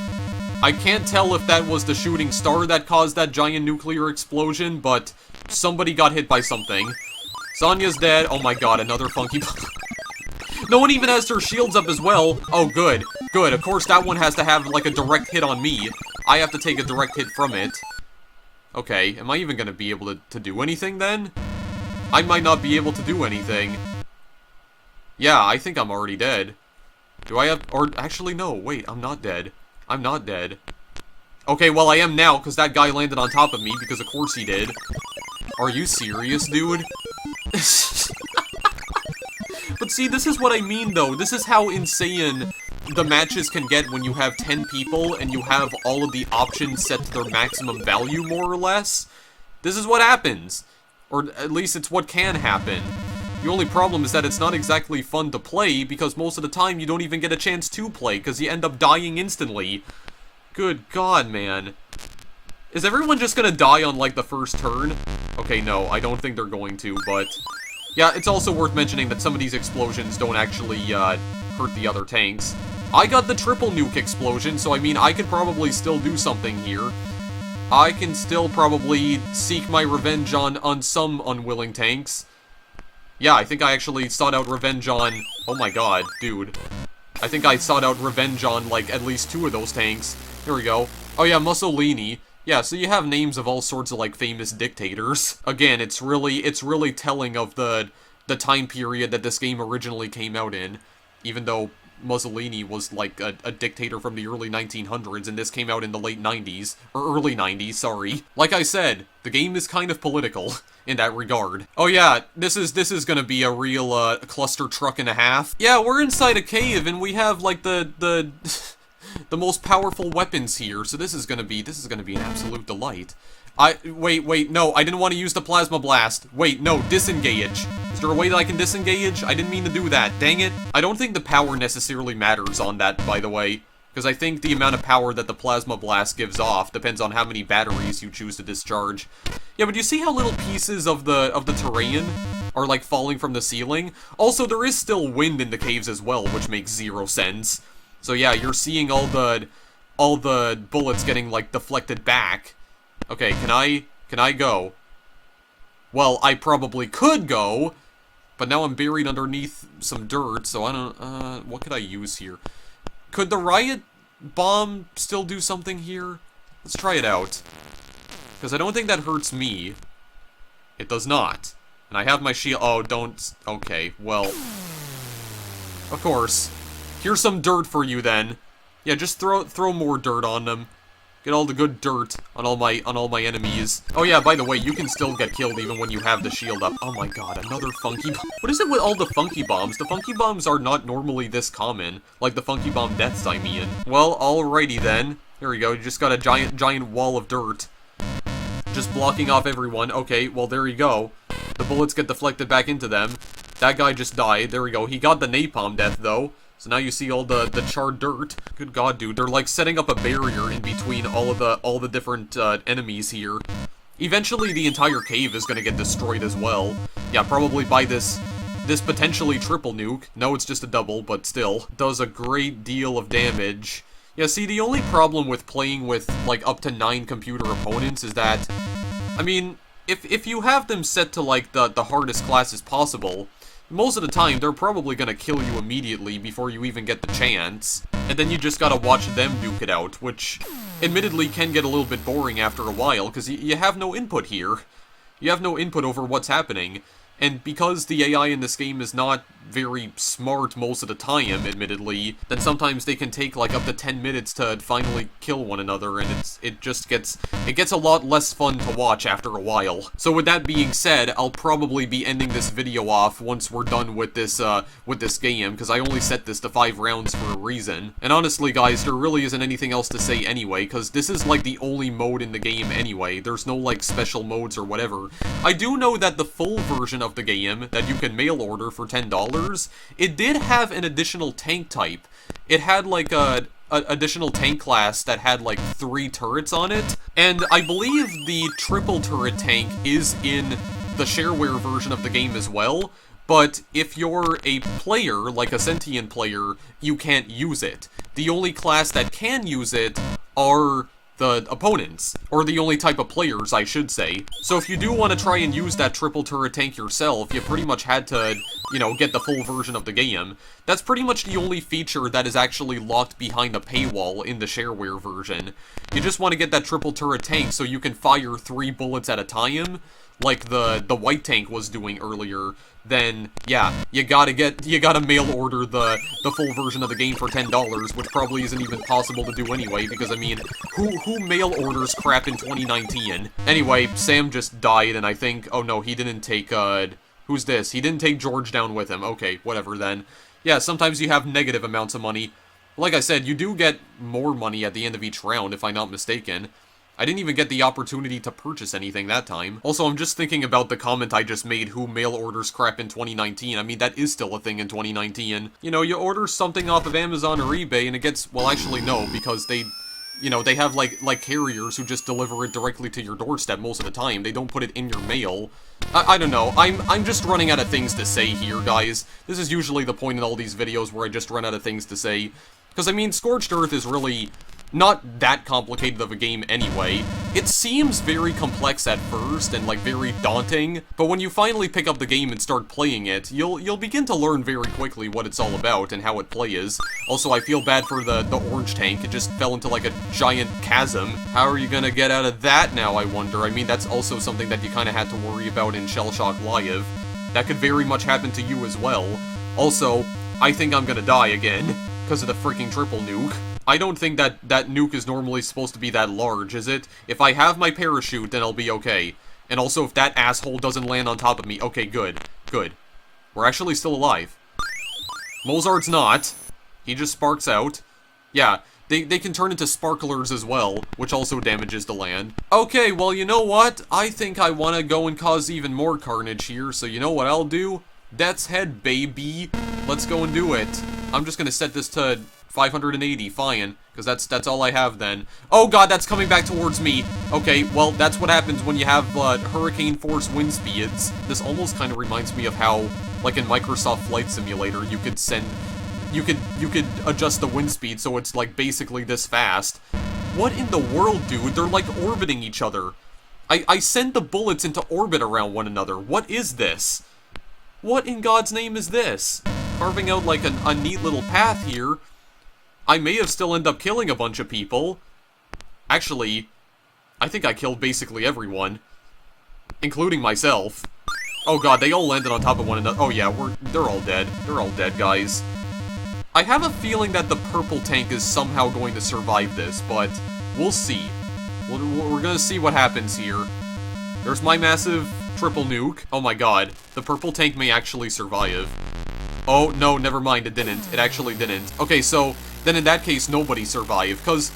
I can't tell if that was the shooting star that caused that giant nuclear explosion, but somebody got hit by something. Sonya's dead. Oh my god, another funky bomb. No one even has their shields up as well. Oh, good. Good. Of course, that one has to have, like, a direct hit on me. I have to take a direct hit from it. Okay, am I even gonna be able to do anything, then? I might not be able to do anything. Yeah, I think I'm already dead. Do I have... Or, actually, no. Wait, I'm not dead. I'm not dead. Okay, well, I am now, because that guy landed on top of me, because of course he did. Are you serious, dude? But see, this is what I mean, though. This is how insane the matches can get when you have 10 people and you have all of the options set to their maximum value, more or less. This is what happens. Or at least it's what can happen. The only problem is that it's not exactly fun to play, because most of the time you don't even get a chance to play, because you end up dying instantly. Good god, man. Is everyone just gonna die on, like, the first turn? Okay, no, I don't think they're going to, but... Yeah, it's also worth mentioning that some of these explosions don't actually, hurt the other tanks. I got the triple nuke explosion, so I mean, I could probably still do something here. I can still probably seek my revenge on some unwilling tanks. Yeah, I think I actually sought out revenge on... Oh my god, dude. I think I sought out revenge on, like, at least 2 of those tanks. Here we go. Oh yeah, Mussolini. Yeah, so you have names of all sorts of, like, famous dictators. Again, it's really telling of the time period that this game originally came out in, even though Mussolini was, like, a dictator from the early 1900s, and this came out in the late 90s, or early 90s, sorry. Like I said, the game is kind of political in that regard. Oh yeah, this is gonna be a real, cluster truck and a half. Yeah, we're inside a cave, and we have, like, the most powerful weapons here, so this is gonna be an absolute delight. Wait, no, I didn't want to use the plasma blast. Wait, no, disengage. Is there a way that I can disengage? I didn't mean to do that, dang it. I don't think the power necessarily matters on that, by the way, because I think the amount of power that the plasma blast gives off depends on how many batteries you choose to discharge. Yeah, but you see how little pieces of the terrain are, like, falling from the ceiling? Also, there is still wind in the caves as well, which makes 0 sense. So yeah, you're seeing all the bullets getting, like, deflected back. Okay, can I go? Well, I probably could go, but now I'm buried underneath some dirt, so I don't, what could I use here? Could the riot bomb still do something here? Let's try it out. Because I don't think that hurts me. It does not. And I have my shield. Oh, don't. Okay, well. Of course. Here's some dirt for you then. Yeah, just throw more dirt on them. Get all the good dirt on all my enemies. Oh yeah, by the way, you can still get killed even when you have the shield up. Oh my god, another funky bomb. What is it with all the funky bombs? The funky bombs are not normally this common. Like the funky bomb deaths, I mean. Well, alrighty then. Here we go, you just got a giant wall of dirt. Just blocking off everyone. Okay, well there you go. The bullets get deflected back into them. That guy just died. There we go. He got the napalm death though. So now you see all the charred dirt. Good god, dude. They're like setting up a barrier in between all the different enemies here. Eventually the entire cave is gonna get destroyed as well. Yeah, probably by this potentially triple nuke. No, it's just a double, but still. Does a great deal of damage. Yeah, see, the only problem with playing with, like, up to 9 computer opponents is that, I mean, if you have them set to, like, the hardest classes possible, most of the time, they're probably gonna kill you immediately before you even get the chance. And then you just gotta watch them duke it out, which admittedly can get a little bit boring after a while, because you have no input here. You have no input over what's happening. And because the AI in this game is not very smart most of the time, admittedly, then sometimes they can take like up to 10 minutes to finally kill one another, and it gets a lot less fun to watch after a while. So with that being said, I'll probably be ending this video off once we're done with this game, because I only set this to 5 rounds for a reason. And honestly, guys, there really isn't anything else to say anyway, because this is like the only mode in the game anyway. There's no like special modes or whatever. I do know that the full version of the game that you can mail order for $10, it did have an additional tank type. It had like a additional tank class that had like 3 turrets on it, and I believe the triple turret tank is in the shareware version of the game as well, but if you're a player, like a sentient player, you can't use it. The only class that can use it are the opponents, or the only type of players, I should say. So if you do want to try and use that triple turret tank yourself, you pretty much had to, you know, get the full version of the game. That's pretty much the only feature that is actually locked behind a paywall in the shareware version. You just want to get that triple turret tank so you can fire 3 bullets at a time, like the white tank was doing earlier. Then yeah, you gotta mail order the full version of the game for $10, which probably isn't even possible to do anyway, because I mean, who mail orders crap in 2019? Anyway, Sam just died, and I think, oh no, he didn't take, who's this? He didn't take George down with him. Okay, whatever then. Yeah, sometimes you have negative amounts of money. Like I said, you do get more money at the end of each round, if I'm not mistaken. I didn't even get the opportunity to purchase anything that time. Also, I'm just thinking about the comment I just made, who mail orders crap in 2019. I mean, that is still a thing in 2019. You know, you order something off of Amazon or eBay and it gets, well, actually no, because they, you know, they have like carriers who just deliver it directly to your doorstep most of the time. They don't put it in your mail. I don't know. I'm just running out of things to say here, guys. This is usually the point in all these videos where I just run out of things to say. Because, I mean, Scorched Earth is really not that complicated of a game anyway. It seems very complex at first and like very daunting, but when you finally pick up the game and start playing it, you'll begin to learn very quickly what it's all about and how it plays. Also, I feel bad for the orange tank. It just fell into like a giant chasm. How are you gonna get out of that now, I wonder? I mean, that's also something that you kind of had to worry about in ShellShock Live. That could very much happen to you as well. Also, I think I'm gonna die again because of the freaking triple nuke. I don't think that nuke is normally supposed to be that large, is it? If I have my parachute, then I'll be okay. And also, if that asshole doesn't land on top of me, okay, good. Good. We're actually still alive. Mozart's not. He just sparks out. Yeah, they can turn into sparklers as well, which also damages the land. Okay, well, you know what? I think I want to go and cause even more carnage here, so you know what I'll do? Death's Head, baby. Let's go and do it. I'm just gonna set this to 580, fine, because that's all I have then. Oh god, that's coming back towards me. Okay, well, that's what happens when you have hurricane force wind speeds. This almost kind of reminds me of how, like in Microsoft Flight Simulator, you could adjust the wind speed so it's like basically this fast. What in the world, dude? They're like orbiting each other. I send the bullets into orbit around one another. What is this? What in God's name is this? Carving out like a neat little path here. I may have still end up killing a bunch of people. Actually, I think I killed basically everyone. Including myself. Oh god, they all landed on top of one another. Oh yeah, they're all dead. They're all dead, guys. I have a feeling that the purple tank is somehow going to survive this, but we'll see. We're gonna see what happens here. There's my massive triple nuke. Oh my god, the purple tank may actually survive. Oh, no, never mind, it didn't. It actually didn't. Okay, so, then in that case, nobody survived, because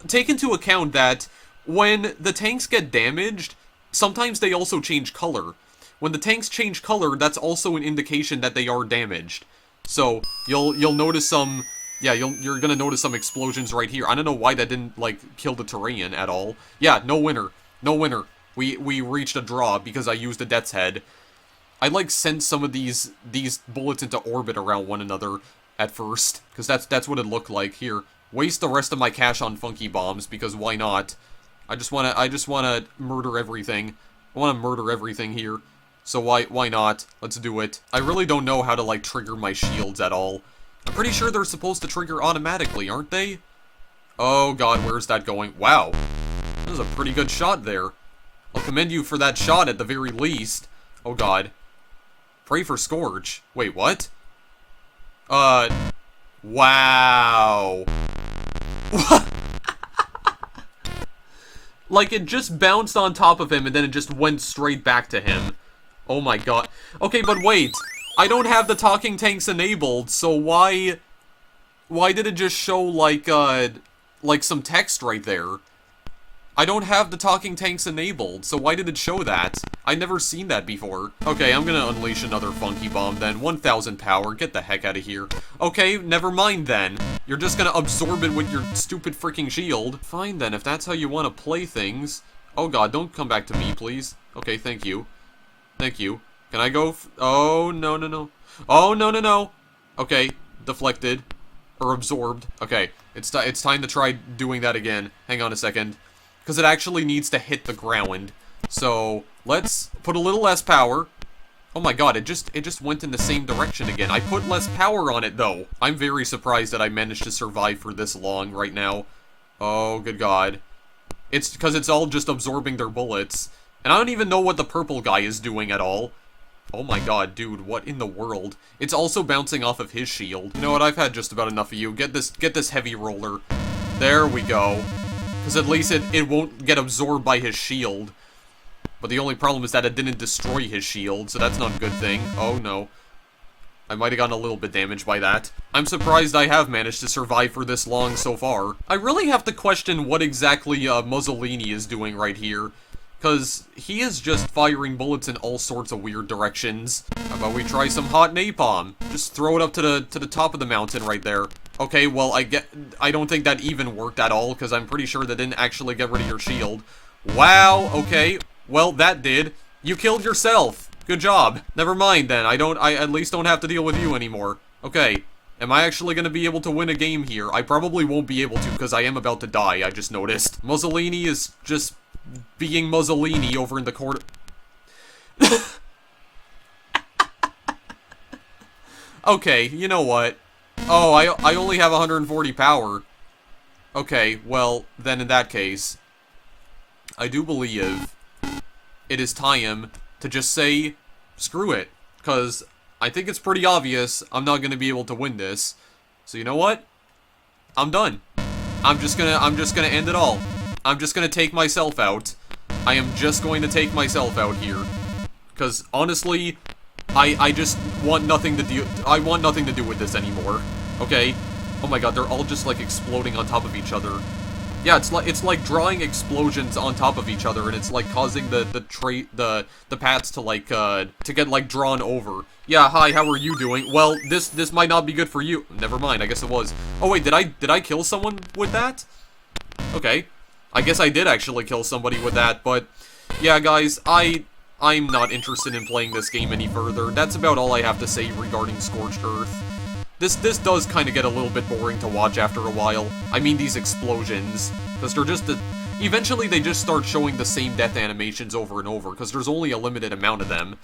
take into account that when the tanks get damaged, sometimes they also change color. When the tanks change color, that's also an indication that they are damaged. So, you'll notice some... Yeah, you're gonna notice some explosions right here. I don't know why that didn't, like, kill the Terrain at all. Yeah, no winner. No winner. We reached a draw because I used a Death's Head. I like sent some of these bullets into orbit around one another at first, because that's what it looked like. Here, waste the rest of my cash on funky bombs, because why not? I just wanna murder everything. I wanna murder everything here. So why not? Let's do it. I really don't know how to like trigger my shields at all. I'm pretty sure they're supposed to trigger automatically, aren't they? Oh god, where's that going? Wow. That was a pretty good shot there. I'll commend you for that shot at the very least. Oh god. Pray for Scorch. Wait, what? Wow. What? Like, it just bounced on top of him, and then it just went straight back to him. Oh my god. Okay, but wait. I don't have the talking tanks enabled, so why did it just show, like some text right there? I don't have the talking tanks enabled, so why did it show that? I've never seen that before. Okay, I'm gonna unleash another funky bomb then. 1000 power, get the heck out of here. Okay, never mind then. You're just gonna absorb it with your stupid freaking shield. Fine then, if that's how you want to play things. Oh god, don't come back to me, please. Okay, thank you. Thank you. Can I go oh, no, no, no. Oh, no, no, no. Okay, deflected. Or absorbed. Okay, it's time to try doing that again. Hang on a second. Because it actually needs to hit the ground. So, let's put a little less power. Oh my god, it just went in the same direction again. I put less power on it, though. I'm very surprised that I managed to survive for this long right now. Oh, good god. It's because it's all just absorbing their bullets. And I don't even know what the purple guy is doing at all. Oh my god, dude, what in the world? It's also bouncing off of his shield. You know what, I've had just about enough of you. Get this heavy roller. There we go. Because at least it won't get absorbed by his shield. But the only problem is that it didn't destroy his shield, so that's not a good thing. Oh no. I might have gotten a little bit damaged by that. I'm surprised I have managed to survive for this long so far. I really have to question what exactly Mussolini is doing right here. Because he is just firing bullets in all sorts of weird directions. How about we try some hot napalm? Just throw it up to the top of the mountain right there. Okay, well, I don't think that even worked at all, because I'm pretty sure that didn't actually get rid of your shield. Wow, okay. Well, that did. You killed yourself. Good job. Never mind, then. I at least don't have to deal with you anymore. Okay. Am I actually going to be able to win a game here? I probably won't be able to because I am about to die, I just noticed. Mussolini is just being Mussolini over in the corner. Okay, you know what? Oh, I only have 140 power. Okay, well, then in that case, I do believe it is time to just say, screw it. Because I think it's pretty obvious I'm not going to be able to win this. So you know what? I'm done. I'm just gonna end it all. I'm just gonna take myself out. I am just going to take myself out here. Because honestly, I just want nothing to do. I want nothing to do with this anymore. Okay? Oh my god, they're all just like exploding on top of each other. Yeah, it's like drawing explosions on top of each other, and it's like causing the paths to like to get like drawn over. Yeah, hi, how are you doing? Well, this might not be good for you. Never mind, I guess it was. Oh wait, did I kill someone with that? Okay, I guess I did actually kill somebody with that, but yeah, guys, I'm not interested in playing this game any further. That's about all I have to say regarding Scorched Earth. This does kind of get a little bit boring to watch after a while. I mean, these explosions. Because they're just... eventually, they just start showing the same death animations over and over, because there's only a limited amount of them.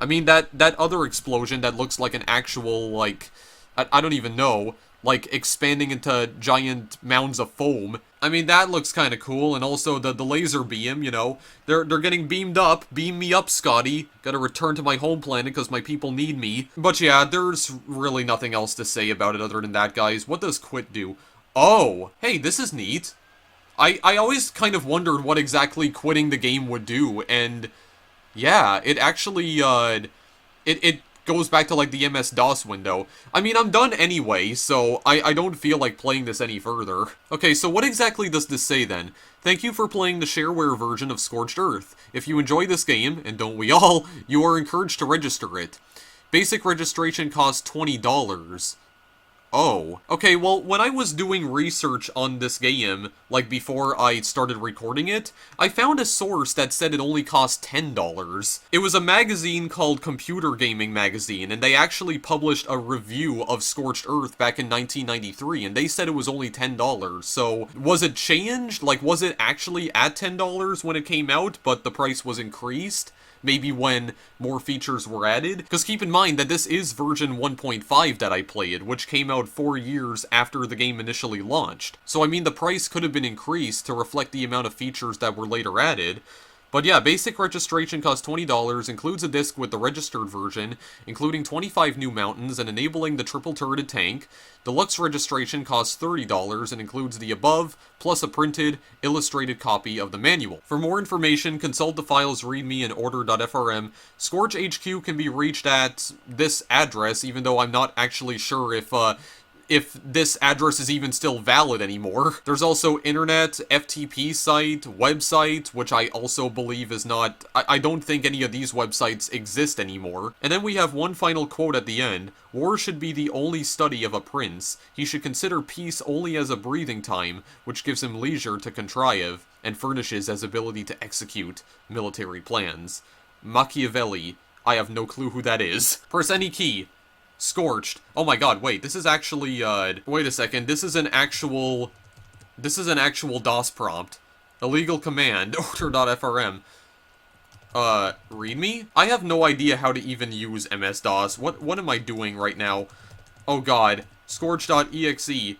I mean, that other explosion that looks like an actual, like... I don't even know. Like, expanding into giant mounds of foam. I mean, that looks kind of cool, and also the laser beam, you know. They're getting beamed up. Beam me up, Scotty. Gotta return to my home planet because my people need me. But yeah, there's really nothing else to say about it other than that, guys. What does quit do? Oh, hey, this is neat. I always kind of wondered what exactly quitting the game would do, and yeah, it actually, it goes back to, like, the MS-DOS window. I mean, I'm done anyway, so I don't feel like playing this any further. Okay, so what exactly does this say, then? Thank you for playing the shareware version of Scorched Earth. If you enjoy this game, and don't we all, you are encouraged to register it. Basic registration costs $20. Oh. Okay, well, when I was doing research on this game, like before I started recording it, I found a source that said it only cost $10. It was a magazine called Computer Gaming Magazine, and they actually published a review of Scorched Earth back in 1993, and they said it was only $10. So, was it changed? Like, was it actually at $10 when it came out, but the price was increased? Maybe when more features were added? Because keep in mind that this is version 1.5 that I played, which came out 4 years after the game initially launched. So I mean, the price could have been increased to reflect the amount of features that were later added. But yeah, basic registration costs $20, includes a disc with the registered version, including 25 new mountains and enabling the triple-turreted tank. Deluxe registration costs $30 and includes the above, plus a printed, illustrated copy of the manual. For more information, consult the files readme and order.frm. Scorch HQ can be reached at this address, even though I'm not actually sure if this address is even still valid anymore. There's also internet, FTP site, website, which I also believe is not... I don't think any of these websites exist anymore. And then we have one final quote at the end. War should be the only study of a prince. He should consider peace only as a breathing time, which gives him leisure to contrive, and furnishes his ability to execute military plans. Machiavelli. I have no clue who that is. Press any key. Scorched. Oh my god, wait, this is actually, wait a second, this is an actual DOS prompt. Illegal command, order.frm. Readme? I have no idea how to even use MS-DOS. What am I doing right now? Oh god. Scorch.exe.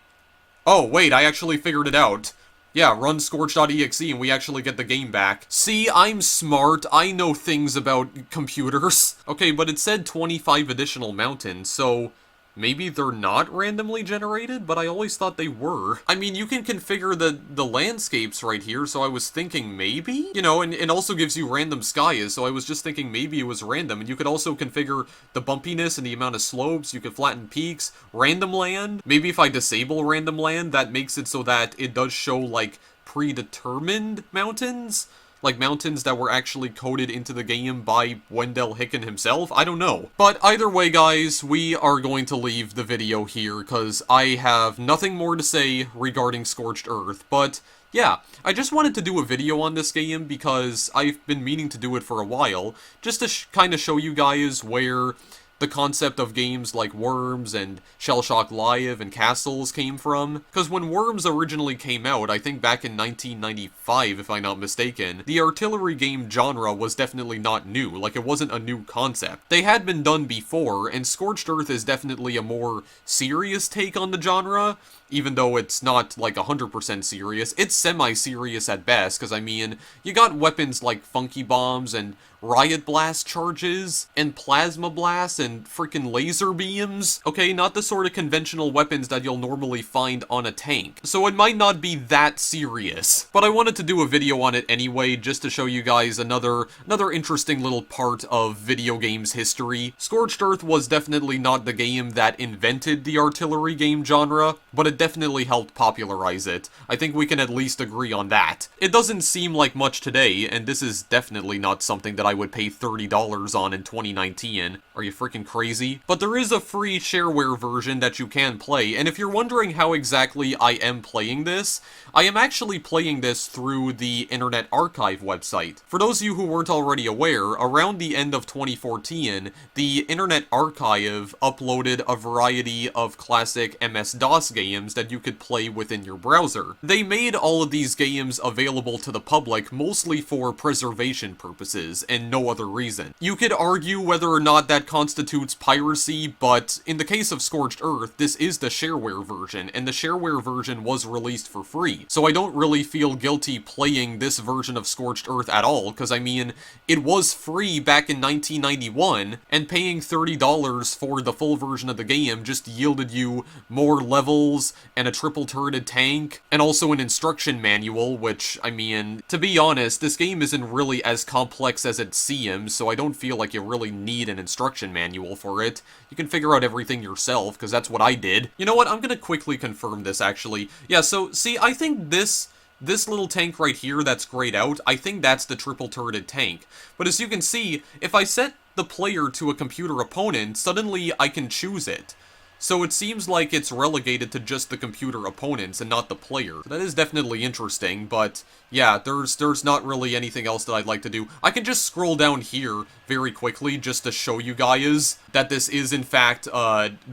Oh, wait, I actually figured it out. Yeah, run Scorch.exe and we actually get the game back. See, I'm smart. I know things about computers. Okay, but it said 25 additional mountains, so maybe they're not randomly generated, but I always thought they were. I mean, you can configure the landscapes right here, so I was thinking maybe? You know, and it also gives you random skies, so I was just thinking maybe it was random. And you could also configure the bumpiness and the amount of slopes, you could flatten peaks, random land. Maybe if I disable random land, that makes it so that it does show, like, predetermined mountains? Like mountains that were actually coded into the game by Wendell Hicken himself? I don't know. But either way, guys, we are going to leave the video here, because I have nothing more to say regarding Scorched Earth. But yeah, I just wanted to do a video on this game because I've been meaning to do it for a while, just to kind of show you guys where the concept of games like Worms and ShellShock Live and Castles came from. Because when Worms originally came out, I think back in 1995, if I'm not mistaken, the artillery game genre was definitely not new, like it wasn't a new concept. They had been done before, and Scorched Earth is definitely a more serious take on the genre, even though it's not like 100% serious. It's semi-serious at best, because I mean, you got weapons like funky bombs and riot blast charges, and plasma blasts, and freaking laser beams. Okay, not the sort of conventional weapons that you'll normally find on a tank. So it might not be that serious. But I wanted to do a video on it anyway, just to show you guys another interesting little part of video games history. Scorched Earth was definitely not the game that invented the artillery game genre, but it definitely helped popularize it. I think we can at least agree on that. It doesn't seem like much today, and this is definitely not something that I would pay $30 on in 2019. Are you freaking crazy? But there is a free shareware version that you can play, and if you're wondering how exactly I am playing this, I am actually playing this through the Internet Archive website. For those of you who weren't already aware, around the end of 2014, the Internet Archive uploaded a variety of classic MS-DOS games that you could play within your browser. They made all of these games available to the public mostly for preservation purposes, and no other reason. You could argue whether or not that constitutes piracy, but in the case of Scorched Earth, this is the shareware version, and the shareware version was released for free. So I don't really feel guilty playing this version of Scorched Earth at all, because I mean, it was free back in 1991, and paying $30 for the full version of the game just yielded you more levels, and a triple-turreted tank, and also an instruction manual, which, I mean, to be honest, this game isn't really as complex as it seems, so I don't feel like you really need an instruction manual for it. You can figure out everything yourself, because that's what I did. You know what, I'm gonna quickly confirm this, actually. Yeah, so, see, I think this little tank right here that's grayed out, I think that's the triple-turreted tank. But as you can see, if I set the player to a computer opponent, suddenly I can choose it. So it seems like it's relegated to just the computer opponents and not the player. That is definitely interesting, but yeah, there's not really anything else that I'd like to do. I can just scroll down here very quickly just to show you guys that this is in fact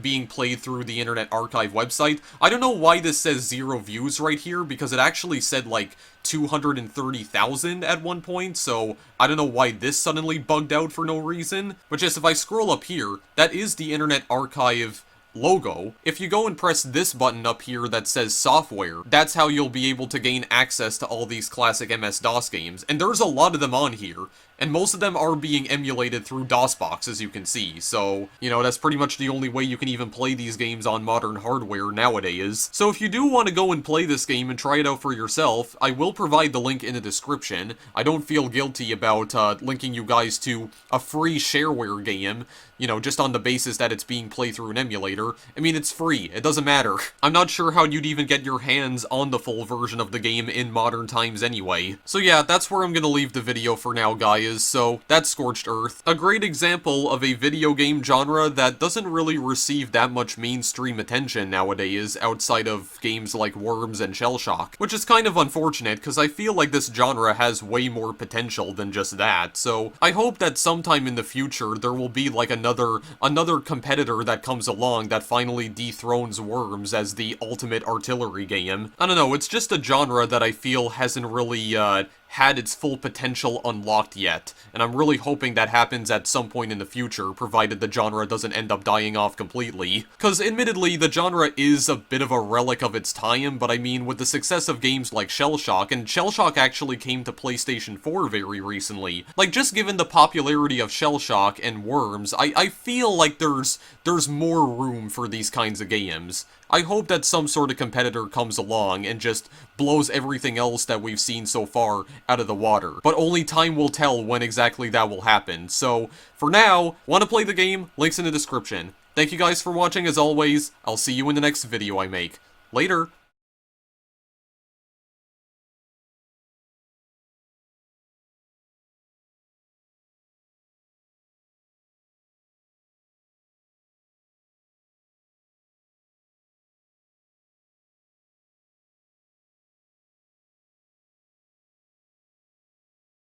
being played through the Internet Archive website. I don't know why this says 0 views right here, because it actually said like 230,000 at one point, so I don't know why this suddenly bugged out for no reason. But just if I scroll up here, that is the Internet Archive logo. If you go and press this button up here that says software, that's how you'll be able to gain access to all these classic MS-DOS games, and there's a lot of them on here, and most of them are being emulated through DOSBox, as you can see, so, you know, that's pretty much the only way you can even play these games on modern hardware nowadays. So if you do want to go and play this game and try it out for yourself, I will provide the link in the description. I don't feel guilty about linking you guys to a free shareware game, you know, just on the basis that it's being played through an emulator. I mean, it's free, it doesn't matter. I'm not sure how you'd even get your hands on the full version of the game in modern times anyway. So yeah, that's where I'm gonna leave the video for now, guys. So that's Scorched Earth. A great example of a video game genre that doesn't really receive that much mainstream attention nowadays outside of games like Worms and ShellShock, which is kind of unfortunate because I feel like this genre has way more potential than just that. So I hope that sometime in the future there will be like another competitor that comes along that finally dethrones Worms as the ultimate artillery game. I don't know, it's just a genre that I feel hasn't really had its full potential unlocked yet, and I'm really hoping that happens at some point in the future, provided the genre doesn't end up dying off completely. Because admittedly, the genre is a bit of a relic of its time, but I mean, with the success of games like ShellShock, and ShellShock actually came to PlayStation 4 very recently, like, just given the popularity of ShellShock and Worms, I feel like there's more room for these kinds of games. I hope that some sort of competitor comes along and just blows everything else that we've seen so far out of the water. But only time will tell when exactly that will happen. So, for now, want to play the game? Links in the description. Thank you guys for watching as always. I'll see you in the next video I make. Later!